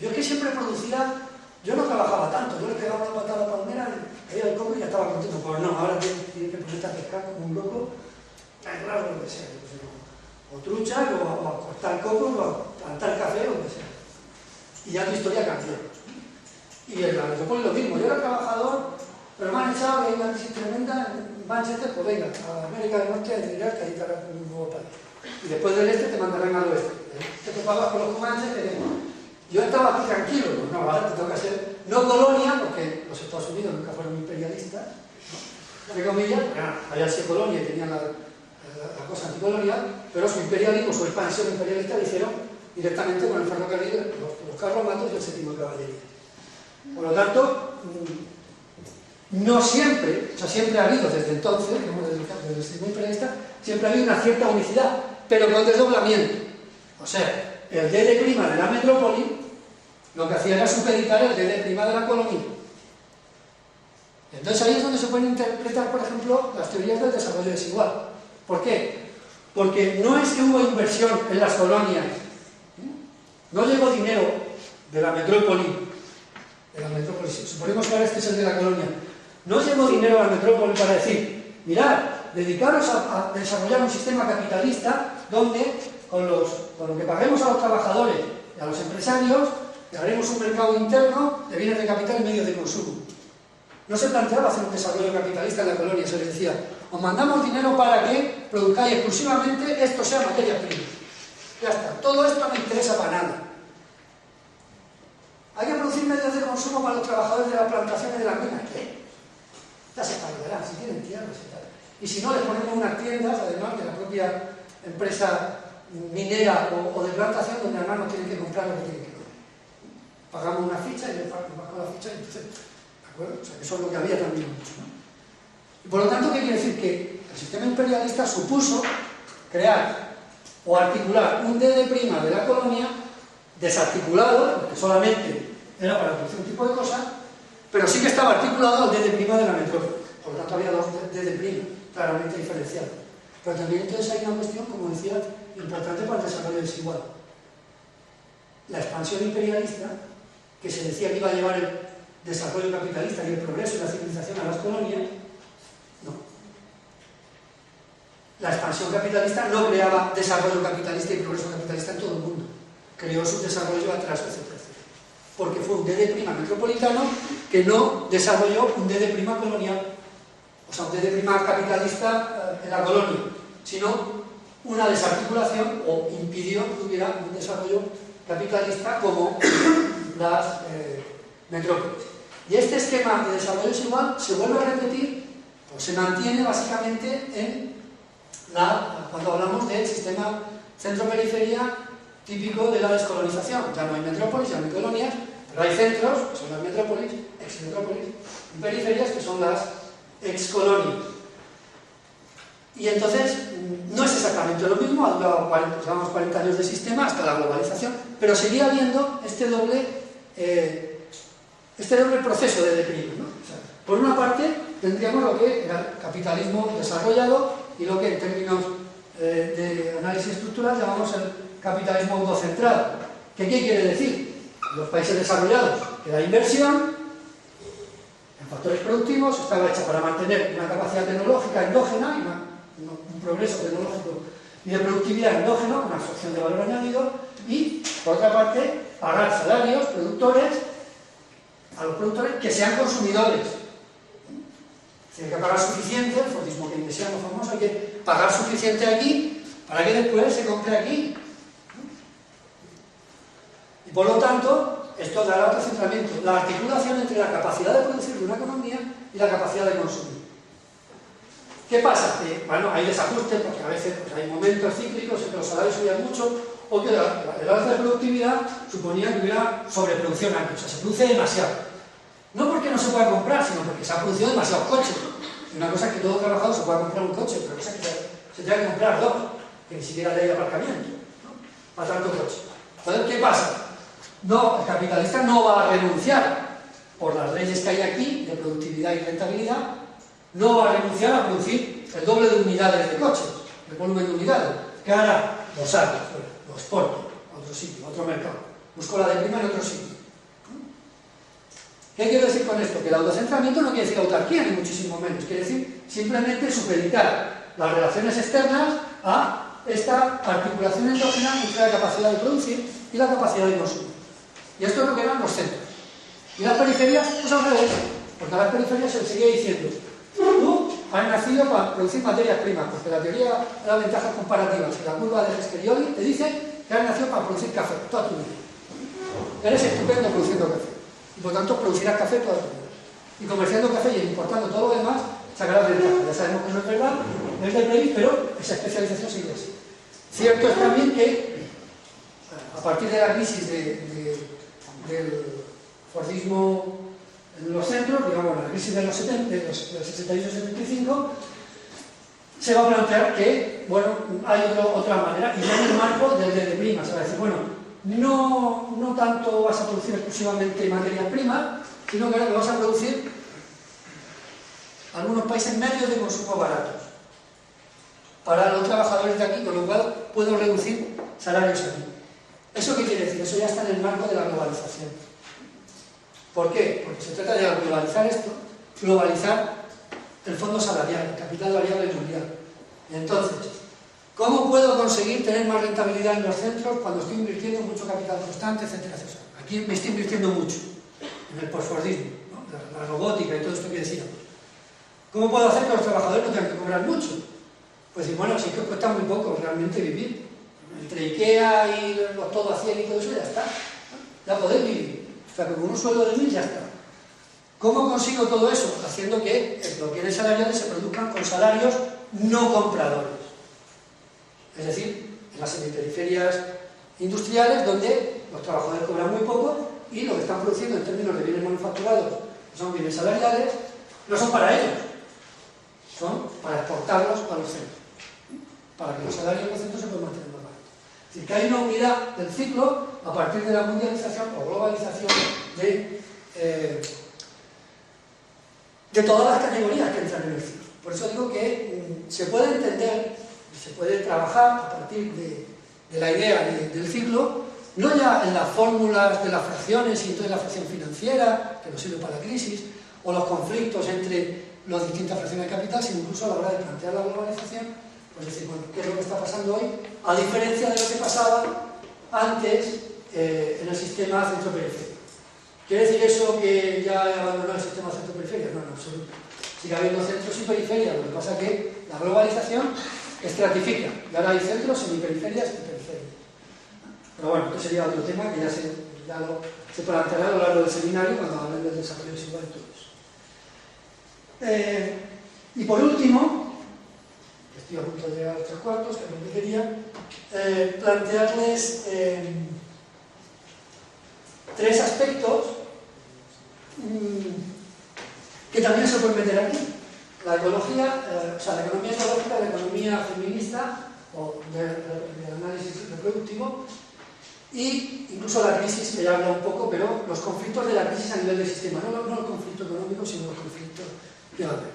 Yo es que siempre producía Yo no trabajaba tanto, yo le pegaba una patada a la palmera, caía el coco y ya estaba contento. Pues no, ahora tiene que ponerte a pescar como un loco, claro, lo que sea. O trucha, o a cortar cocos, o a plantar café, o lo que sea. Y ya tu historia cambió. Y en la metrópoli lo mismo, yo era trabajador, pero me han echado, que hay una crisis tremenda en Manchester, pues venga, a América del Norte, a Irak, que ahí estará un nuevo país. Y después del este te mandarán al oeste. Te topabas con los comanches que yo estaba aquí tranquilo, pues no, ahora te toca ser no colonia, porque los Estados Unidos nunca fueron imperialistas, ¿no? Entre comillas, había sido colonia y tenían la cosa anticolonial, pero su imperialismo, su expansión imperialista la hicieron directamente con el ferrocarril, los carromatos y el séptimo de caballería. Por lo tanto, no siempre, o sea, siempre ha habido desde entonces, desde el sistema imperialista, siempre ha habido una cierta unicidad, pero con desdoblamiento. O sea, el DD' de la metrópoli lo que hacía era supeditar el DD' de la colonia. Entonces ahí es donde se pueden interpretar, por ejemplo, las teorías del desarrollo desigual. ¿Por qué? Porque no es que hubo inversión en las colonias, no llegó dinero de la metrópoli, suponemos que ahora este es el de la colonia, no llegó dinero a la metrópoli para decir, mirad, dedicaros a desarrollar un sistema capitalista donde con lo que paguemos a los trabajadores y a los empresarios haremos un mercado interno de bienes de capital y medios de consumo. No se planteaba hacer un desarrollo capitalista en la colonia, se les decía, os mandamos dinero para que produzcáis exclusivamente esto sea materia prima. Ya está, todo esto no interesa para nada. Hay que producir medios de consumo para los trabajadores de las plantaciones de la mina. ¿Qué? Ya se pagarán, si tienen tierras y tal. Y si no, les ponemos unas tiendas, además de la propia empresa minera o de plantación, donde además no tienen que comprar lo que tienen que comer. Pagamos una ficha y les bajamos la ficha y entonces, ¿de acuerdo? O sea, que eso es lo que había también mucho, ¿no? Y por lo tanto, ¿qué quiere decir? Que el sistema imperialista supuso crear o articular un DD' de la colonia desarticulado, porque solamente era para producir un tipo de cosas, pero sí que estaba articulado al DD' de la metrópoli. Por lo tanto, había dos DD' claramente diferenciados. Pero también entonces hay una cuestión, como decía, importante para el desarrollo desigual. La expansión imperialista, que se decía que iba a llevar el desarrollo capitalista y el progreso y la civilización a las colonias, no. La expansión capitalista no creaba desarrollo capitalista y progreso capitalista en todo el mundo. Creó su desarrollo atrás, etcétera, etcétera. Porque fue un DD' metropolitano que no desarrolló un DD' colonial, o sea, un DD' capitalista en la colonia, sino una desarticulación o impidió que hubiera un desarrollo capitalista como las metrópolis. Y este esquema de desarrollo desigual se vuelve a repetir, o se mantiene básicamente en cuando hablamos del sistema centro-periferia típico de la descolonización. Ya no hay metrópolis, ya no hay colonias, pero hay centros, que son las metrópolis, ex-metrópolis, y periferias, que son las ex-colonias. Y entonces, no es exactamente lo mismo, ha durado 40 años de sistema hasta la globalización, pero seguía habiendo este doble proceso de declive, ¿no? O sea, por una parte, tendríamos lo que era el capitalismo desarrollado y lo que en términos de análisis estructural llamamos el capitalismo autocentrado. ¿Qué quiere decir? En los países desarrollados queda inversión en factores productivos, estaba hecha para mantener una capacidad tecnológica endógena y un progreso tecnológico y de productividad endógeno, una absorción de valor añadido, y por otra parte pagar salarios a los productores que sean consumidores. Hay que pagar suficiente, el fordismo keynesiano famoso, hay que pagar suficiente aquí para que después se compre aquí. Y por lo tanto, esto dará autocentramiento, la articulación entre la capacidad de producir de una economía y la capacidad de consumir. ¿Qué pasa? Que, bueno, hay desajustes, porque a veces pues, hay momentos cíclicos en que los salarios subían mucho, o que el alza de productividad suponía que hubiera sobreproducción aquí, o sea, se produce demasiado. No porque no se pueda comprar, sino porque se ha producido demasiados coches. Y una cosa es que todo trabajador se pueda comprar un coche, pero cosa es que se tenga que comprar dos, que ni siquiera hay aparcamiento, ¿no? Para tanto coche. Entonces, ¿qué pasa? No, el capitalista no va a renunciar, por las leyes que hay aquí, de productividad y rentabilidad, no va a renunciar a producir el doble de unidades de coches, el volumen de unidades. ¿Qué hará? Los saco, los exporto a otro sitio, a otro mercado. Busco la de prima en otro sitio. ¿Qué quiero decir con esto? Que el autocentramiento no quiere decir autarquía, ni muchísimo menos. Quiere decir simplemente supeditar las relaciones externas a esta articulación endógena entre la capacidad de producir y la capacidad de consumir. Y esto es lo que eran los centros. Y las periferias, pues al revés, porque a las periferias se le seguía diciendo: tú has nacido para producir materias primas, porque la teoría de las ventajas comparativas y la curva de Gesterioli te dice que has nacido para producir café toda tu vida. Eres estupendo produciendo café, y por tanto producirás café toda tu vida. Y comerciando café y importando todo lo demás, sacarás ventaja. Ya sabemos que no es verdad, no es del Brevis, pero esa especialización sigue así. Cierto es también que, a partir de la crisis del fordismo en los centros, digamos, la crisis de los 68-75, se va a plantear que, bueno, hay otra manera, y no en el marco del de primas. Se va a decir, bueno, no tanto vas a producir exclusivamente materias primas, sino que ahora vas a producir algunos países medios de consumo baratos para los trabajadores de aquí, con lo cual puedo reducir salarios aquí. ¿Eso qué quiere decir? Eso ya está en el marco de la globalización. ¿Por qué? Porque se trata de globalizar esto, globalizar el fondo salarial, el capital variable mundial. Y entonces, ¿cómo puedo conseguir tener más rentabilidad en los centros cuando estoy invirtiendo mucho capital constante, etcétera, etcétera? Aquí me estoy invirtiendo mucho, en el posfordismo, ¿no? La robótica y todo esto que decíamos. ¿Cómo puedo hacer que los trabajadores no tengan que cobrar mucho? Pues bueno, si es que cuesta muy poco realmente vivir. Entre IKEA y los todo a 100 y todo eso ya está. Ya podéis vivir. O sea, que con un sueldo de 1000 ya está. ¿Cómo consigo todo eso? Haciendo que los bienes salariales se produzcan con salarios no compradores. Es decir, en las semiperiferias industriales, donde los trabajadores cobran muy poco y lo que están produciendo en términos de bienes manufacturados, que son bienes salariales, no son para ellos, son para exportarlos a los centros, para que los salarios de los centros se puedan mantener más baratos. Es decir, que hay una unidad del ciclo a partir de la mundialización o globalización de todas las categorías que entran en el ciclo. Por eso digo que se puede entender, se puede trabajar a partir de la idea del ciclo, no ya en las fórmulas de las fracciones y entonces la fracción financiera, que nos sirve para la crisis, o los conflictos entre las distintas fracciones de capital, sino incluso a la hora de plantear la globalización, pues decir, bueno, ¿qué es lo que está pasando hoy? A diferencia de lo que pasaba antes en el sistema centro-periferia. ¿Quiere decir eso que ya he abandonado el sistema centro-periferia? No, en absoluto. Sigue habiendo centros y periferias, lo que pasa es que la globalización estratifica, y ahora hay centros, semiperiferias y periferias. Pero bueno, esto sería otro tema que ya se planteará a lo largo del seminario cuando hablen del desarrollo desigual y todo eso. Y por último, estoy a punto de llegar a los 3/4, que es lo que quería, plantearles 3 aspectos que también se pueden meter aquí. La ecología, o sea, la economía ecológica, la economía feminista, o del análisis reproductivo, y incluso la crisis, que ya habla un poco, pero los conflictos de la crisis a nivel del sistema, no el conflicto económico, sino el conflicto que va a haber.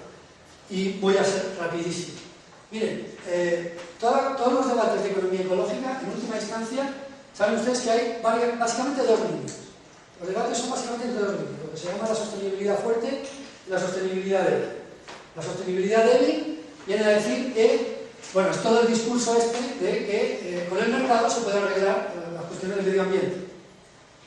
Y voy a ser rapidísimo. Miren, todos los debates de economía ecológica, en última instancia, saben ustedes que hay básicamente 2 líneas. Los debates son básicamente entre 2 líneas, lo que se llama la sostenibilidad fuerte y la sostenibilidad débil. La sostenibilidad débil viene a decir que, bueno, es todo el discurso este de que con el mercado se puede arreglar las cuestiones del medio ambiente.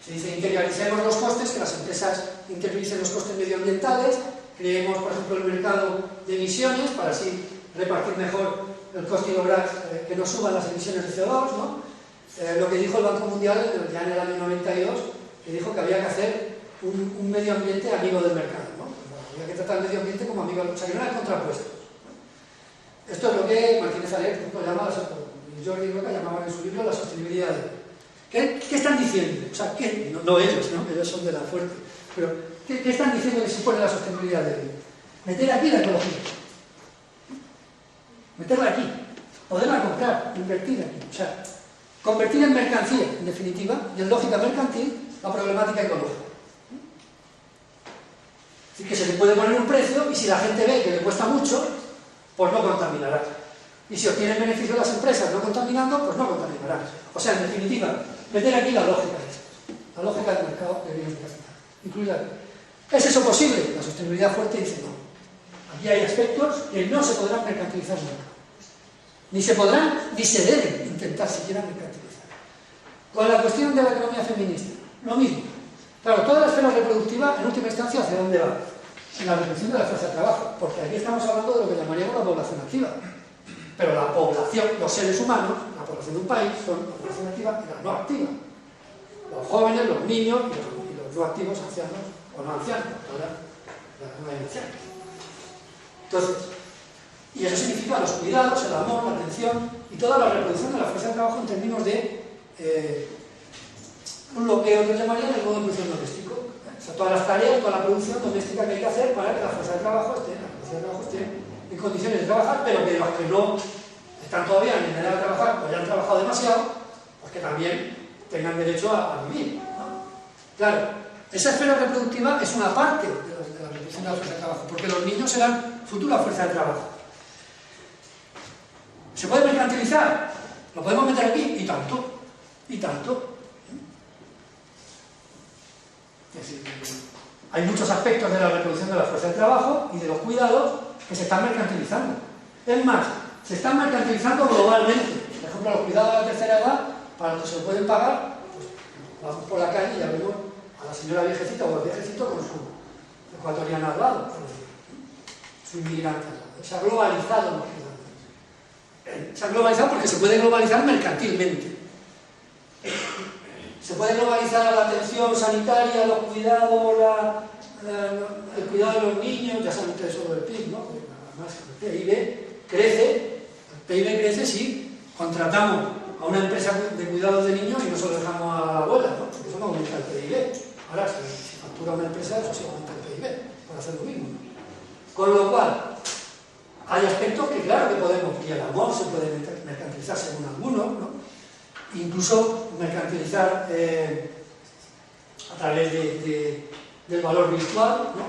Se dice interioricemos los costes, que las empresas interioricen los costes medioambientales, creemos, por ejemplo, el mercado de emisiones para así repartir mejor el coste y lograr que no suban las emisiones de CO2, ¿no? Lo que dijo el Banco Mundial ya en el año 92, que dijo que había que hacer un medio ambiente amigo del mercado, ¿no? Había que tratar el medio ambiente como amigo, o sea, que no eran contrapuestos. Esto es lo que Martínez Alet llama, y Jordi Roca llamaban en su libro la sostenibilidad. ¿Qué están diciendo? O sea, ¿qué? No ellos, ¿no? Ellos son de la fuerte. Pero, ¿qué están diciendo que supone la sostenibilidad débil? Meter aquí la ecología. Meterla aquí. Poderla comprar, invertir aquí. O sea, convertir en mercancía, en definitiva, y en lógica mercantil, la problemática ecológica. Es decir, que se le puede poner un precio y si la gente ve que le cuesta mucho, pues no contaminará. Y si obtienen beneficio las empresas no contaminando, pues no contaminarán. O sea, en definitiva, meter aquí la lógica del mercado de bienes de capital. Incluida. ¿Es eso posible? La sostenibilidad fuerte dice no. Aquí hay aspectos que no se podrán mercantilizar nunca. Ni se podrán, ni se deben intentar siquiera mercantilizar. Con la cuestión de la economía feminista, lo mismo. Claro, toda la esfera reproductiva, en última instancia, ¿hacia dónde va? En la reducción de la fuerza de trabajo, porque aquí estamos hablando de lo que llamaríamos la población activa. Pero la población, los seres humanos, la población de un país, son la población activa y la no activa. Los jóvenes, los niños y los no activos, ancianos o no ancianos, ahora no hay ancianos. Entonces, y eso significa los cuidados, el amor, la atención y toda la reproducción de la fuerza de trabajo en términos de lo que otros llamarían el modo de producción doméstico. O sea, todas las tareas, toda la producción doméstica que hay que hacer para que la fuerza de trabajo esté en condiciones de trabajar, pero que los que no están todavía en edad de trabajar o ya han trabajado demasiado, pues que también tengan derecho a vivir, ¿no? Claro, esa esfera reproductiva es una parte de la reproducción de la fuerza de trabajo, porque los niños serán futura fuerza de trabajo. ¿Se puede mercantilizar? ¿Lo podemos meter aquí? Y tanto, y tanto. Es decir, hay muchos aspectos de la reproducción de la fuerza de trabajo y de los cuidados que se están mercantilizando. Es más, se están mercantilizando globalmente. Por ejemplo, los cuidados de la tercera edad, para los que se pueden pagar, pues vamos por la calle y ya vemos a la señora viejecita o al viejecito con su ecuatoriana al lado, su inmigrante al lado. Se ha globalizado los cuidados. Se ha globalizado porque se puede globalizar mercantilmente. Se puede globalizar la atención sanitaria, los cuidados, el cuidado de los niños, ya saben ustedes sobre el PIB, ¿no? Además, el PIB crece si contratamos a una empresa de cuidados de niños y no se lo dejamos a la abuela, ¿no? Porque eso no aumenta el PIB. Ahora, si factura una empresa, eso sí aumenta el PIB, por hacer lo mismo, ¿no? Con lo cual, hay aspectos que claro que podemos, y el amor se puede mercantilizar según algunos, ¿no? Incluso mercantilizar a través del valor virtual, ¿no?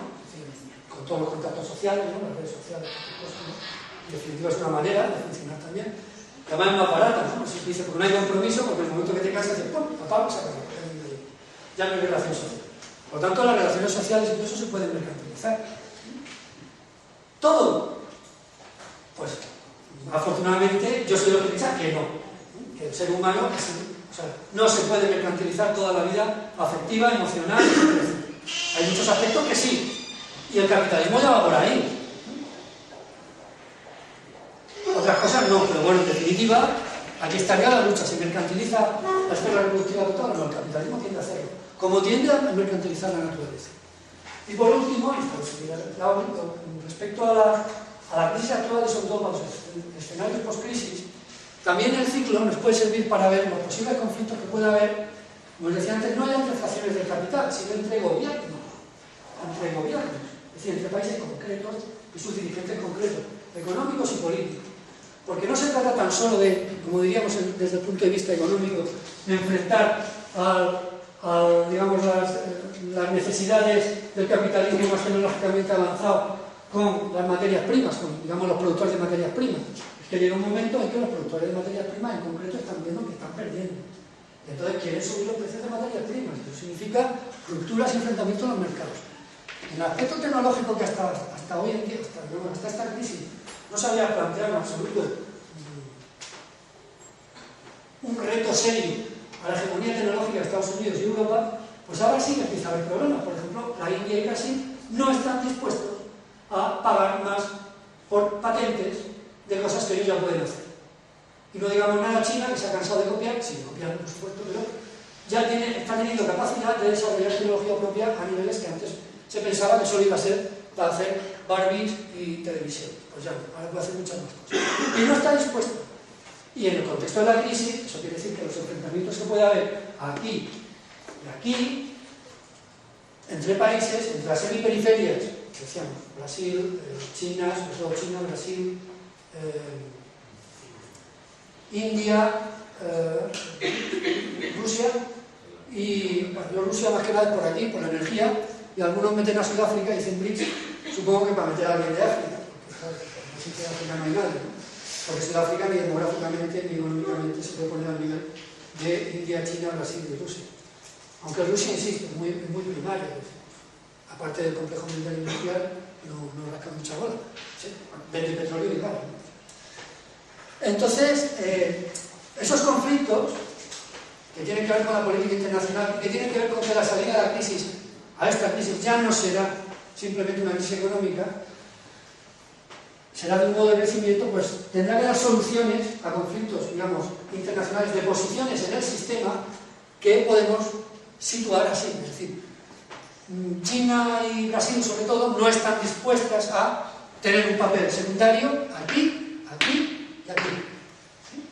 Con todos los contactos sociales, ¿no? Las redes sociales, ¿no? En definitiva es una manera de funcionar también. Además es más barata, ¿no? Si dice, porque no hay compromiso, porque en el momento que te casas, dices, ¡pum!, papá, se acabó. Ya no hay relación social. Por lo tanto, las relaciones sociales incluso se pueden mercantilizar. Todo. Pues, afortunadamente, yo soy lo que piensa que no. Que el ser humano, o sea, no se puede mercantilizar toda la vida afectiva, emocional, etc. Hay muchos aspectos que sí. Y el capitalismo ya va por ahí. Otras cosas no, pero bueno, en definitiva, aquí estaría la lucha. Se mercantiliza la esfera reproductiva total, no, el capitalismo tiende a hacerlo. Como tiende a mercantilizar la naturaleza. Y por último, respecto a la crisis actual y sobre todo para los escenarios post-crisis, también el ciclo nos puede servir para ver los posibles conflictos que pueda haber, como les decía antes, no entre fracciones del capital, sino entre gobiernos. Es decir, entre países concretos y sus dirigentes concretos, económicos y políticos. Porque no se trata tan solo de, como diríamos desde el punto de vista económico, de enfrentar digamos, las necesidades del capitalismo más tecnológicamente avanzado con las materias primas, con, digamos, los productores de materias primas. Es que llega un momento en que los productores de materias primas en concreto están viendo que están perdiendo. Y entonces quieren subir los precios de materias primas. Eso significa rupturas y enfrentamientos en los mercados. En el aspecto tecnológico que hasta hoy en día, hasta esta crisis, no se había planteado en absoluto un reto serio a la hegemonía tecnológica de Estados Unidos y Europa, pues ahora sí que empieza a haber problemas. Por ejemplo, la India y Brasil no están dispuestos a pagar más por patentes de cosas que ellos ya pueden hacer. Y no digamos nada a China, que se ha cansado de copiar, sí, copiar por supuesto, pero ya está teniendo capacidad de desarrollar tecnología propia a niveles que antes se pensaba que solo iba a ser para hacer Barbies y televisión. Pues ya, ahora puede hacer muchas más cosas. Y no está dispuesto. Y en el contexto de la crisis, eso quiere decir que los enfrentamientos que puede haber aquí y aquí, entre países, entre las semiperiferias, decíamos, Brasil, China, sobre todo China, Brasil, India, Rusia, y bueno, Rusia más que nada por aquí, por la energía, y algunos meten a Sudáfrica y dicen BRICS, supongo que para meter a alguien de África, porque así que África no hay nadie, ¿no? Porque Sudáfrica ni demográficamente ni económicamente se puede poner al nivel de India, China, Brasil y Rusia. Aunque Rusia, insisto, es muy primaria. aparte del complejo militar industrial, no rasca mucha bola. ¿Sí? Vende petróleo y gas. Entonces, esos conflictos que tienen que ver con la política internacional, que tienen que ver con que la salida de la crisis, a esta crisis, ya no será simplemente una crisis económica, será de un modo de crecimiento, pues tendrá que dar soluciones a conflictos, digamos, internacionales, de posiciones en el sistema que podemos situar así. Es decir, China y Brasil, sobre todo, no están dispuestas a tener un papel secundario aquí, aquí y aquí. ¿Sí?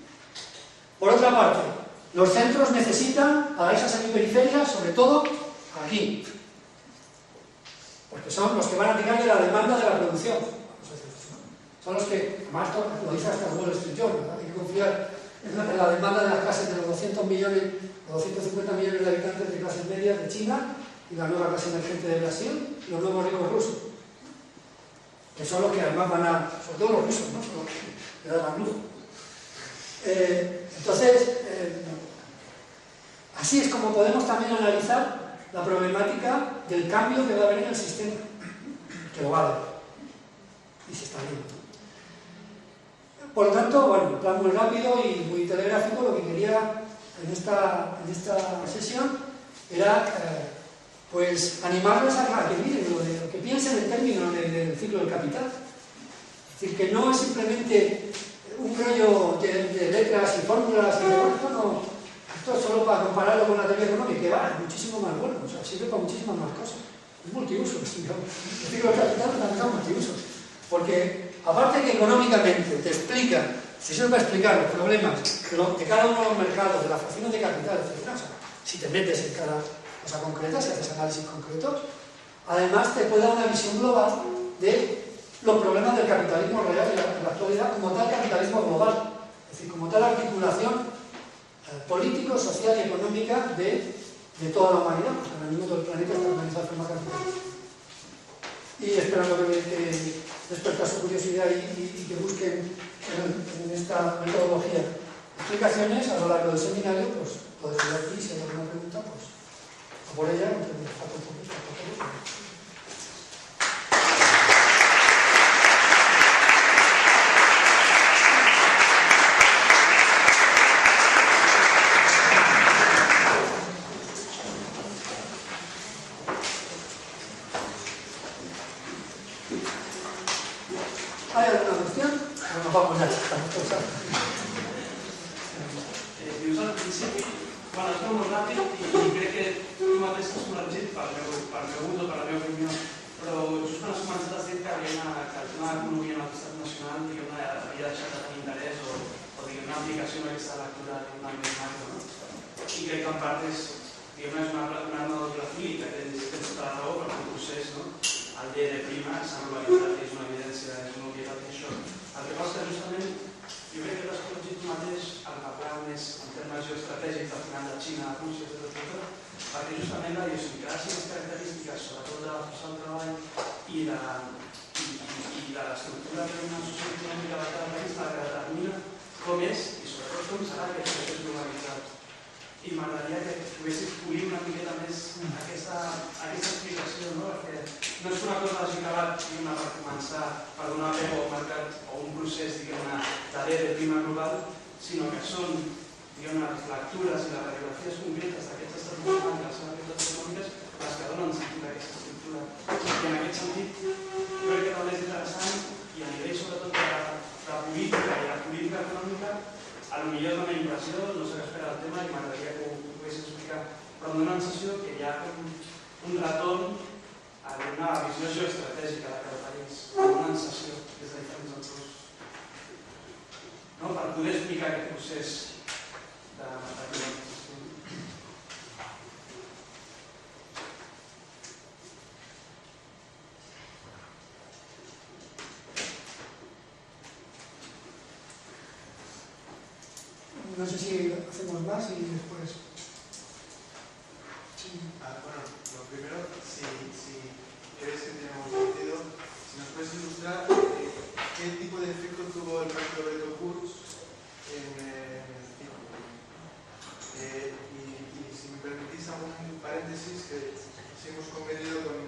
Por otra parte, los centros necesitan a esas semiperiferias, sobre todo aquí, porque son los que van a tirar de la demanda de la producción. Son los que, además, lo dice hasta Wall Street Journal, ¿verdad? Hay que confiar en la demanda de las clases de los 200 millones o 250 millones de habitantes de clases medias de China y la nueva clase emergente de Brasil y los nuevos ricos rusos, que son los que además van a, sobre todo los rusos, ¿no? Son los que dan más lujo. Entonces, así es como podemos también analizar la problemática del cambio que va a haber en el sistema, que lo va a haber, y se está viendo. Por lo tanto, bueno, un plan muy rápido y muy telegráfico. Lo que quería en esta sesión era pues animarlos a que miren, que piensen en términos del ciclo del capital. Es decir, que no es simplemente un rollo de letras y fórmulas y esto es solo para compararlo con la teoría económica, que va, es muchísimo más bueno, o sea, sirve para muchísimas más cosas. Es multiuso, digamos. El ciclo del capital también es multiuso. Porque, aparte que económicamente te explica, se sirve para explicar los problemas de cada uno de los mercados, de las fracciones de capital, etc. O sea, si te metes en cada cosa concreta, si haces análisis concretos, además te puede dar una visión global de los problemas del capitalismo real en la actualidad, como tal capitalismo global, es decir, como tal articulación político, social y económica de toda la humanidad, porque ahora mismo todo el planeta está organizado de forma capitalista. Y esperando que despertar su curiosidad y que busquen en esta metodología explicaciones a lo largo del seminario, pues lo dejo aquí. Si hay alguna pregunta, pues a por ella, no tengo que dejar un poquito. ¿Hay alguna cuestión? No nos vamos ya, estamos todos. Dius al principi, bueno, es molt ràpid i crec que tu mateix t'has corregit per meu gust o per la meva opinió, però just quan has començat has dit que el tema d'economia en l'estat nacional havia deixat de tenir interès o una aplicació en aquesta lectura d'un àmbit macro, no? I crec que en part és una arma de doble fil, que tens tota la raó, perquè el procés, no? El DD' s'ha normalitzat i és una evidència, és una obvietat d'això. El que passa que justament jo crec que t'has corregit tu mateix el paper més en termes geoestratègics al final de Xina, de Rússia, etc. Perquè justament la idiosincràsia i les característiques, sobretot de la força del treball i de l'estructura d'una societat econòmica de cada país, la que determina com és i sobretot com serà aquest procés globalitzat. I m'agradaria que poguessis polir una miqueta més aquesta explicació, no? Perquè no és una cosa hagi acabat per començar, per donar peu a un mercat o un procés, diguem-ne, de DD' global, sinó que són, diguem-ne, les lectures i les radiografies concretes d'aquests estats nacionals i les seves realitats econòmiques les que donen sentit a aquesta estructura. I en aquest sentit, jo crec que també és interessant, i a nivell sobretot de política i la política econòmica, a lo millor dona impressió, no sé què espera el tema i m'agradaria que ho poguessis explicar, però em dona la sensació que hi ha un retorn a una visió geoestratègica de cada país, una sensació des de diferents autors, no? Per poder explicar aquest procés de globalització. No sé si hacemos más y después. Sí. Bueno, lo primero, si crees que tiene algún sentido, si nos puedes ilustrar qué tipo de efecto tuvo el pacto de Bretton Woods en el tiempo. Y si me permitís algún paréntesis, que si hemos convenido con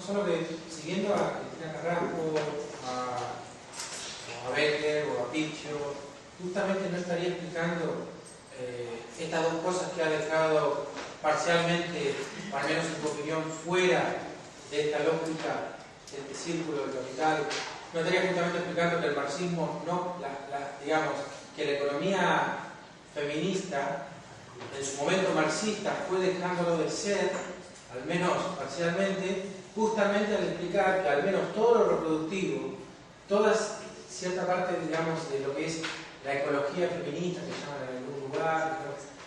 solo que siguiendo a Cristina Carrasco, a Becker o a Piccio, justamente no estaría explicando estas dos cosas que ha dejado parcialmente, o al menos en tu opinión, fuera de esta lógica, de este círculo del capital. No estaría justamente explicando que el marxismo, no, digamos, que la economía feminista, en su momento marxista, fue dejándolo de ser, al menos parcialmente, justamente al explicar que al menos todo lo reproductivo, cierta parte, digamos, de lo que es la ecología feminista, que llaman en algún lugar,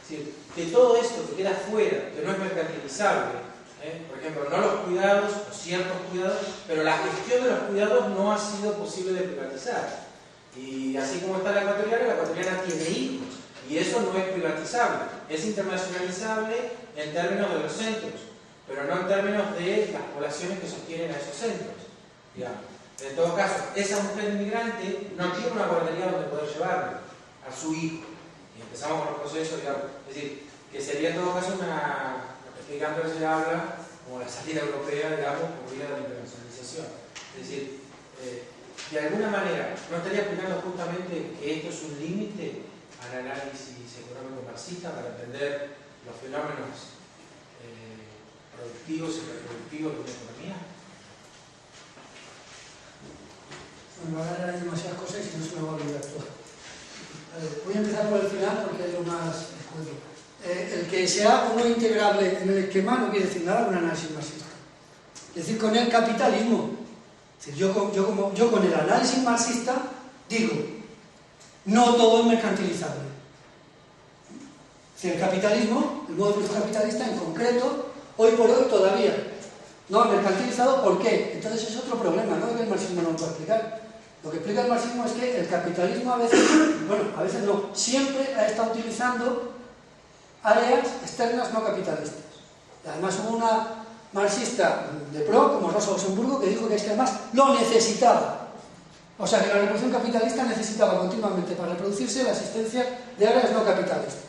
es decir, que todo esto que queda fuera, que no es mercantilizable, por ejemplo, no los cuidados, o ciertos cuidados, pero la gestión de los cuidados no ha sido posible de privatizar. Y así como está la ecuatoriana tiene hijos, y eso no es privatizable, es internacionalizable en términos de los centros, pero no en términos de las poblaciones que sostienen a esos centros, digamos. En todo caso, esa mujer inmigrante no tiene una guardería donde poder llevarle a su hijo. Y empezamos con los procesos, digamos. Es decir, que sería en todo caso lo que explicando se habla como la salida europea, digamos, por vía de la internacionalización. Es decir, de alguna manera, ¿no estaría explicando justamente que esto es un límite al análisis económico marxista para entender los fenómenos productivos y reproductivos de una economía? Bueno, ahora hay demasiadas cosas y no se me va a olvidar todo. Voy a empezar por el final porque es lo más escueto. El que sea uno integrable en el esquema no quiere decir nada con un análisis marxista. Es decir, con el capitalismo. Es decir, yo con el análisis marxista digo, no todo es mercantilizable. Es decir, el capitalismo, el modo de producción capitalista en concreto, hoy por hoy todavía no es mercantilizado. ¿Por qué? Entonces es otro problema, no es que el marxismo no lo pueda explicar. Lo que explica el marxismo es que el capitalismo a veces no, siempre ha estado utilizando áreas externas no capitalistas. Y además hubo una marxista de pro, como Rosa Luxemburgo, que dijo que es que además lo necesitaba. O sea, que la reproducción capitalista necesitaba continuamente para reproducirse la existencia de áreas no capitalistas.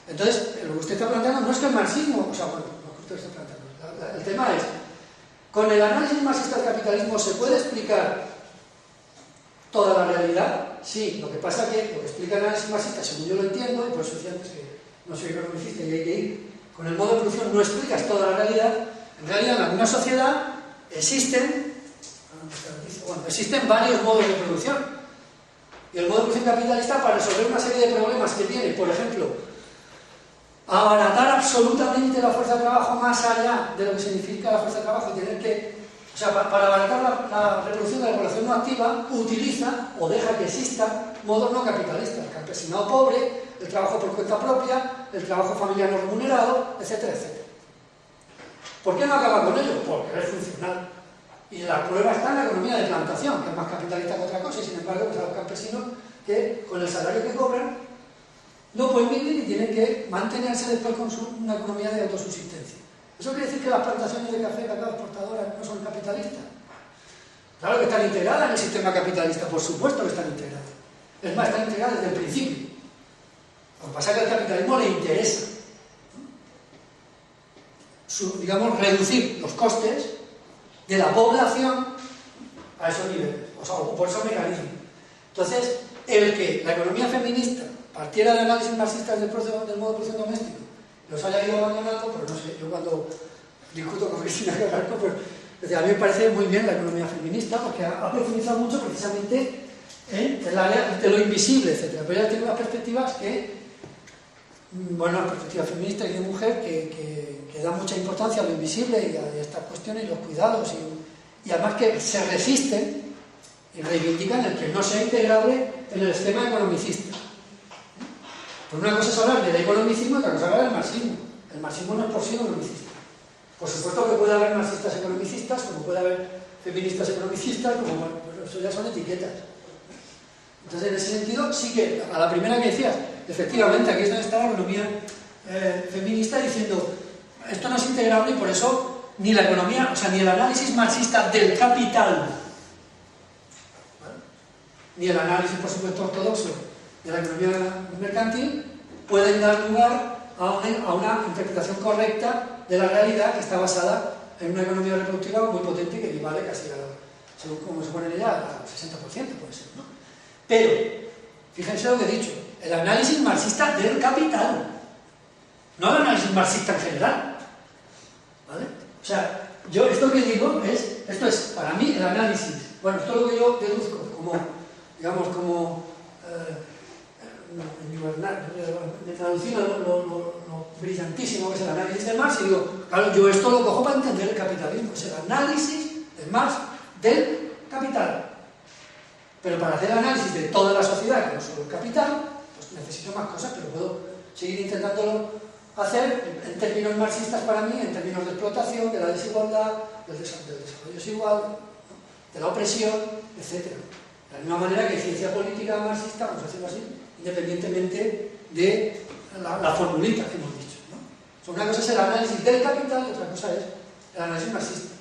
Entonces, lo que usted está planteando no es que el marxismo, o sea, bueno, lo que usted está planteando, el tema es, con el análisis marxista del capitalismo se puede explicar toda la realidad. Sí, lo que pasa es que lo que explica el análisis marxista, según yo lo entiendo, y por eso decía antes que no soy economicista y hay que ir, con el modo de producción no explicas toda la realidad. En realidad, en alguna sociedad existen varios modos de producción. Y el modo de producción capitalista, para resolver una serie de problemas que tiene, por ejemplo, abaratar absolutamente la fuerza de trabajo más allá de lo que significa la fuerza de trabajo y tener que, o sea, para abaratar la reproducción de la población no activa, utiliza o deja que exista modos no capitalistas, el campesinado pobre, el trabajo por cuenta propia, el trabajo familiar no remunerado, etcétera, etcétera. ¿Por qué no acaba con ello? Porque es funcional. Y la prueba está en la economía de plantación, que es más capitalista que otra cosa, y sin embargo, pues a los campesinos que con el salario que cobran no pueden vivir y tienen que mantenerse después con una economía de autosubsistencia. ¿Eso quiere decir que las plantaciones de café, cacao, exportadoras no son capitalistas? Claro que están integradas en el sistema capitalista, por supuesto que están integradas. Es más, están integradas desde el principio. Lo que pasa es que al capitalismo le interesa, digamos, reducir los costes de la población a esos niveles, o sea, por esos mecanismos. Entonces, el que la economía feminista partiera del análisis marxista del modo de producción doméstico, los haya ido abandonando, pero no sé, yo cuando discuto con Cristina Carrasco, pues a mí me parece muy bien la economía feminista, porque ha profundizado mucho precisamente en el área de lo invisible, etc. Pero ella tiene unas perspectivas que, bueno, las perspectivas feministas y de mujer que dan mucha importancia a lo invisible y a estas cuestiones, y los cuidados, y además que se resisten y reivindican el que no sea integrable en el esquema economicista. Pues una cosa es hablar del economicismo y otra cosa es hablar del marxismo. El marxismo no es por sí economicista. Por supuesto que puede haber marxistas economicistas, como puede haber feministas economicistas, como, bueno, pues eso ya son etiquetas. Entonces, en ese sentido, sí que, a la primera que decías, efectivamente, aquí es donde está la economía feminista diciendo, esto no es integrable y por eso ni la economía, o sea, ni el análisis marxista del capital, ¿vale?, ni el análisis, por supuesto, ortodoxo de la economía mercantil pueden dar lugar a una interpretación correcta de la realidad que está basada en una economía reproductiva muy potente que equivale casi a, según como se pone ya, al 60% puede ser, ¿no? Pero, fíjense lo que he dicho, el análisis marxista del capital, no el análisis marxista en general, ¿vale? O sea, yo esto que digo esto es para mí el análisis, bueno, esto es lo que yo deduzco como, digamos, como de traducir lo brillantísimo que es el análisis de Marx, y digo, claro, yo esto lo cojo para entender el capitalismo, es el análisis de Marx del capital. Pero para hacer el análisis de toda la sociedad, que no solo el capital, pues necesito más cosas, pero puedo seguir intentándolo hacer en términos marxistas para mí, en términos de explotación, de la desigualdad, del desarrollo desigual, ¿no? De la opresión, etc. De la misma manera que ciencia política marxista, vamos a decirlo así, independientemente de la formulita que hemos dicho, ¿no? O sea, una cosa es el análisis del capital y otra cosa es el análisis marxista.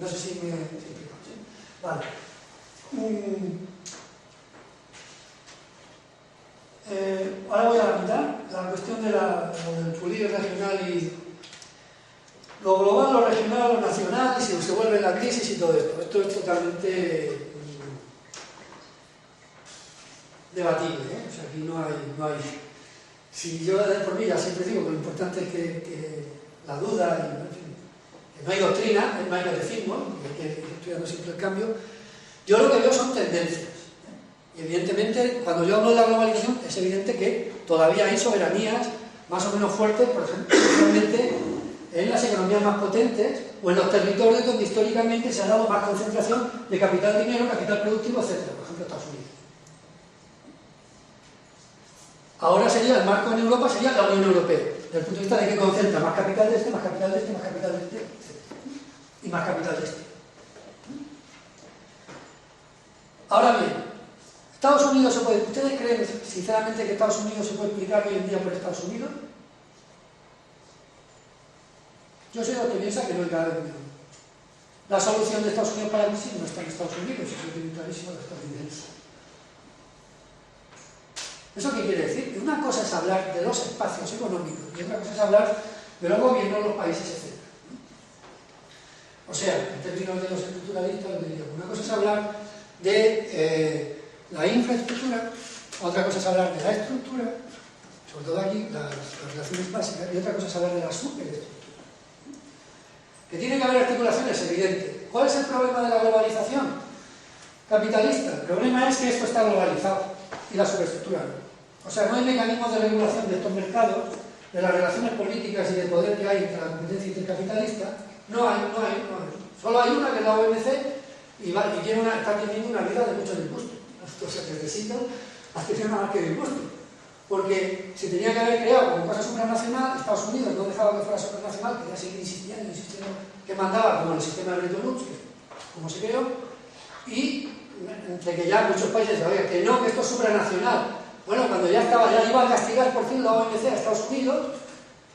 No sé si me explico, ¿sí? Vale. Ahora voy a la mitad, la cuestión del pulir regional y lo global, lo regional, lo nacional, y si se vuelve la crisis y todo esto. Esto es totalmente debatible, ¿eh? O sea, aquí no hay... Si yo por mí ya siempre digo que lo importante es que la duda, y, en fin, que no hay doctrina, no hay catecismo, que hay que ir estudiando siempre el cambio. Yo lo que veo son tendencias. Y evidentemente, cuando yo hablo de la globalización, es evidente que todavía hay soberanías más o menos fuertes, por ejemplo, especialmente en las economías más potentes o en los territorios donde históricamente se ha dado más concentración de capital dinero, capital productivo, etc. Por ejemplo, Estados Unidos. Ahora sería el marco en Europa, sería la Unión Europea, desde el punto de vista de que concentra más capital de este, más capital de este, más capital de este, etc. Y más capital de este. Ahora bien, ¿Estados Unidos se puede... ¿Ustedes creen sinceramente que Estados Unidos se puede explicar hoy en día por Estados Unidos? Yo soy de los que piensa que no hay cada vez menos. La solución de Estados Unidos para la crisis no está en Estados Unidos, eso lo tiene clarísimo los estadounidenses. ¿Eso qué quiere decir? Que una cosa es hablar de los espacios económicos y otra cosa es hablar de los gobiernos, los países, etc. O sea, en términos de los estructuralistas, lo que digo, una cosa es hablar de la infraestructura, otra cosa es hablar de la estructura, sobre todo aquí las relaciones básicas, y otra cosa es hablar de la superestructura. Que tiene que haber articulaciones, evidente. ¿Cuál es el problema de la globalización capitalista? El problema es que esto está globalizado y la superestructura no. O sea, no hay mecanismos de regulación de estos mercados, de las relaciones políticas y de poder que hay entre la competencia intercapitalista. No hay. Solo hay una, que es la OMC, y está teniendo una vida de mucho disgusto. O sea, que necesita hacer nada más que disgusto. Porque se tenía que haber creado como cosa supranacional, Estados Unidos no dejaba que fuera supranacional, quería seguir insistiendo, que mandaba como el sistema de Bretton Woods, como se creó, y entre que ya muchos países sabían que no, que esto es supranacional. Bueno, cuando ya iba a castigar por fin la OMC a Estados Unidos,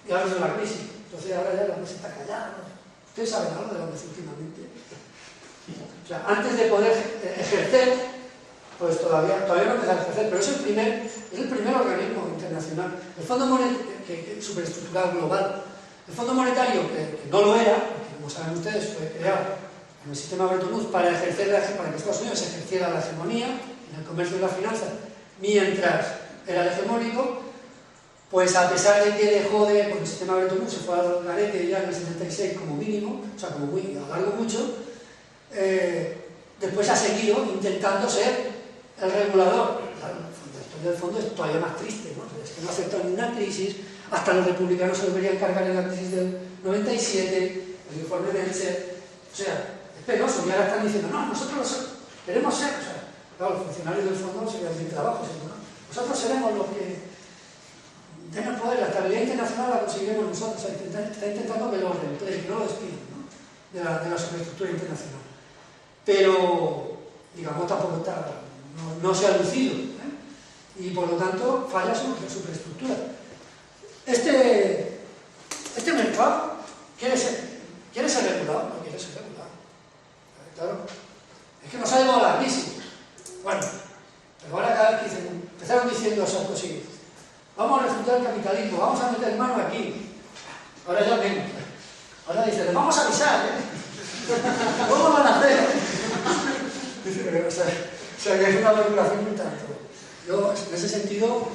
y ahora es la crisis. Entonces ahora ya la OMC está callada, ¿no? ¿Ustedes saben algo de la OMC últimamente? O sea, antes de poder ejercer, pues todavía no empieza a ejercer, pero es el primer organismo internacional. El Fondo Monetario, superestructural global, el Fondo Monetario, que no lo era, porque como saben ustedes, fue creado en el sistema Bretton Woods para que Estados Unidos ejerciera la hegemonía en el comercio y la finanza, mientras era el hegemónico, pues a pesar de que dejó de, porque el sistema Bretton Woods se fue al garete ya en el 76 como mínimo, o sea, como muy, a largo mucho, después ha seguido intentando ser el regulador. Claro, la historia del fondo es todavía más triste, ¿no? Es que no aceptó ninguna crisis, hasta los republicanos se deberían cargar en la crisis del 97, el informe de Elser, o sea, es penoso, y ahora están diciendo, no, nosotros queremos ser, o sea, claro, los funcionarios del fondo se quedan sin trabajo, ¿no? Nosotros seremos los que den el poder, la estabilidad internacional la conseguiremos nosotros, o sea, está intentando que lo reempleen, no lo despidan, ¿no? De la superestructura internacional. Pero, digamos, tampoco está, no se ha lucido, ¿eh? Y por lo tanto falla su superestructura. Este mercado quiere ser regulado, no quiere ser regulado. Claro, es que nos ha llevado a la crisis. Bueno, pero ahora cada vez que empezaron diciendo Sarkozy, vamos a refutar el capitalismo, vamos a meter mano aquí. Ahora ya menos. Ahora dice, les vamos a avisar, ¿Cómo van a hacer? O sea, que es una regulación muy tanto. Yo, en ese sentido,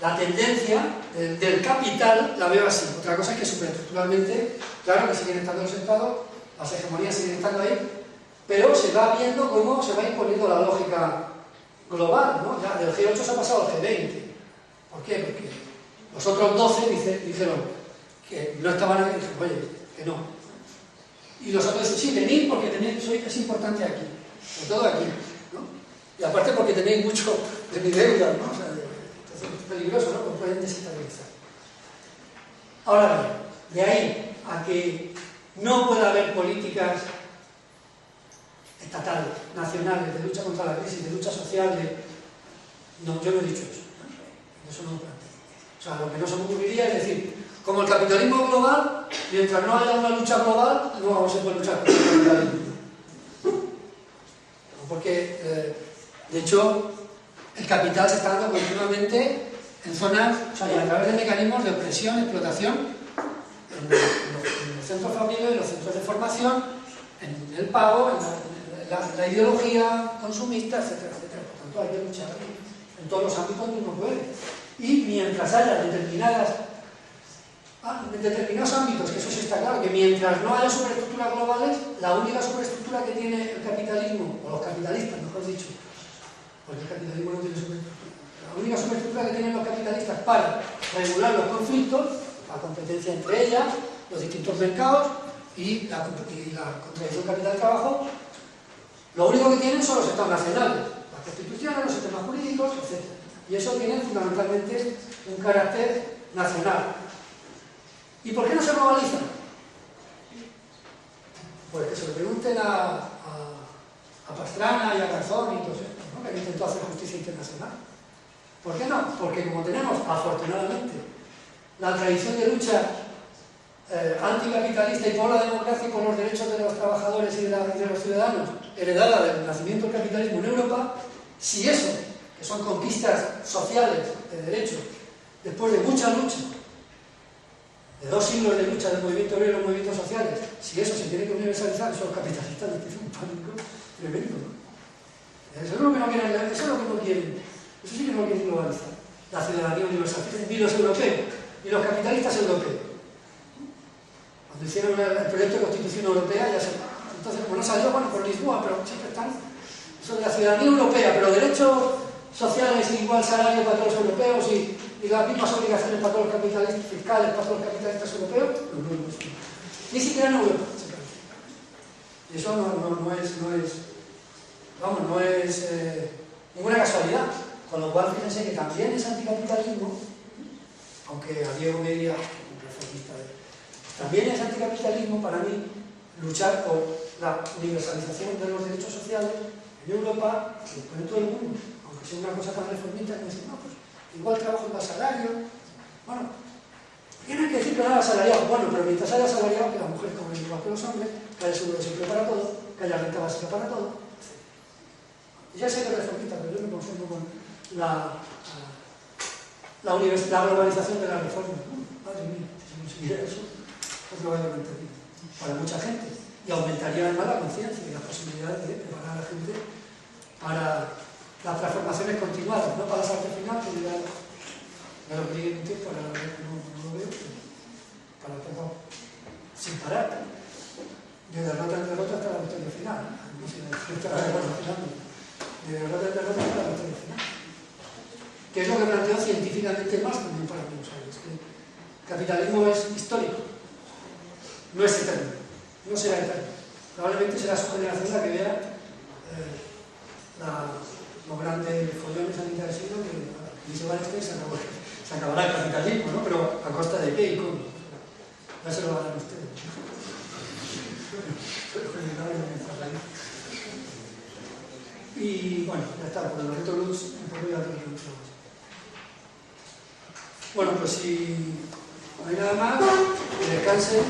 la tendencia del capital la veo así. Otra cosa es que superestructuralmente, claro que siguen estando los estados, las hegemonías siguen estando ahí, pero se va viendo cómo se va imponiendo la lógica global, ¿no? Ya del G8 se ha pasado al G20. ¿Por qué? Porque los otros 12 dijeron que no estaban ahí, dijeron, oye, que no. Y los otros dicen, sí, venid porque es importante aquí, sobre todo aquí, ¿no? Y aparte porque tenéis mucho de mi deuda, ¿no? O sea, entonces es peligroso, ¿no? Porque pueden desestabilizar. Ahora bien, de ahí a que no pueda haber políticas estatales, nacionales, de lucha contra la crisis, de lucha social, no, yo no he dicho eso. Eso no lo planteo. O sea, lo que no se me ocurriría es decir, como el capitalismo global, mientras no haya una lucha global, no vamos a poder luchar contra el capitalismo. Porque, de hecho, el capital se está dando continuamente en zonas, o sea, y a través de mecanismos de opresión, explotación, en los centros fabriles, en los centros de formación, en el pago, en la ideología consumista, etcétera, etcétera. Por tanto, hay que luchar en todos los ámbitos donde uno puede. Y mientras haya determinados ámbitos, que eso sí está claro, que mientras no haya superestructuras globales, la única superestructura que tiene el capitalismo, o los capitalistas, mejor dicho, porque el capitalismo no tiene superestructura, la única superestructura que tienen los capitalistas para regular los conflictos, la competencia entre ellas, los distintos mercados y la contradicción capital-trabajo, lo único que tienen son los estados nacionales, las constituciones, los sistemas jurídicos, etc. Y eso tiene fundamentalmente un carácter nacional. ¿Y por qué no se globalizan? Pues que se lo pregunten a Pastrana y a Garzón y todos estos, ¿no? Que intentó hacer justicia internacional. ¿Por qué no? Porque como tenemos, afortunadamente, la tradición de lucha anticapitalista y por la democracia y por los derechos de los trabajadores y de los ciudadanos, heredada del nacimiento del capitalismo en Europa, si eso, que son conquistas sociales de derechos, después de mucha lucha, de 2 siglos de lucha del movimiento obrero y los movimientos sociales, si eso se tiene que universalizar, eso los capitalistas les tienen un pánico tremendo, ¿no? Eso es lo que no quieren, eso es lo que no quieren, eso sí que no quieren globalizar, la ciudadanía universal, ni los europeos, ni los capitalistas europeos. Cuando hicieron el proyecto de Constitución Europea, ya se... Entonces, como no salió, bueno, por Lisboa, pero siempre están sobre la ciudadanía europea, pero derechos sociales y igual salario para todos los europeos y las mismas obligaciones para todos los capitalistas fiscales, para todos los capitalistas europeos, no. Ni siquiera en Europa. Y eso no es ninguna casualidad. Con lo cual, fíjense que también es anticapitalismo, aunque a Diego Media, un reformista, también es anticapitalismo para mí luchar por la universalización de los derechos sociales en Europa y en todo el mundo, aunque sea una cosa tan reformista que dicen, no, pues igual trabajo igual salario. Bueno, tienen que decir que nada asalariado. Bueno, pero mientras haya asalariado, que las mujeres comen igual que los hombres, que haya seguro de desempleo para todo, que haya renta básica para todo. Y ya sé que es reformista, pero yo me conformo con la globalización de la reforma. Madre mía, si se consiguiera eso, pues probablemente para mucha gente. Y aumentaría además la conciencia y las posibilidades de preparar a la gente para las transformaciones continuadas, no para la parte final, que ya me lo pedí un tiempo, ahora no lo veo, pero para todo, sin parar. De derrota en derrota hasta la victoria final. No sé, hasta la derrota final. De derrota en derrota hasta la victoria final. Que es lo que planteo científicamente más también para mí. O sea, es que el capitalismo es histórico, no es eterno, no será eterno. Probablemente será su generación la que vea los grandes follones a mitad del siglo que dice Wallenstein se acabará el capitalismo, ¿no? Pero a costa de qué y cómo. Ya se lo van a dar ustedes. Y bueno, ya está, por el Loreto Luz, un poco ya tengo mucho más. Bueno, pues si no hay nada más, que descansen.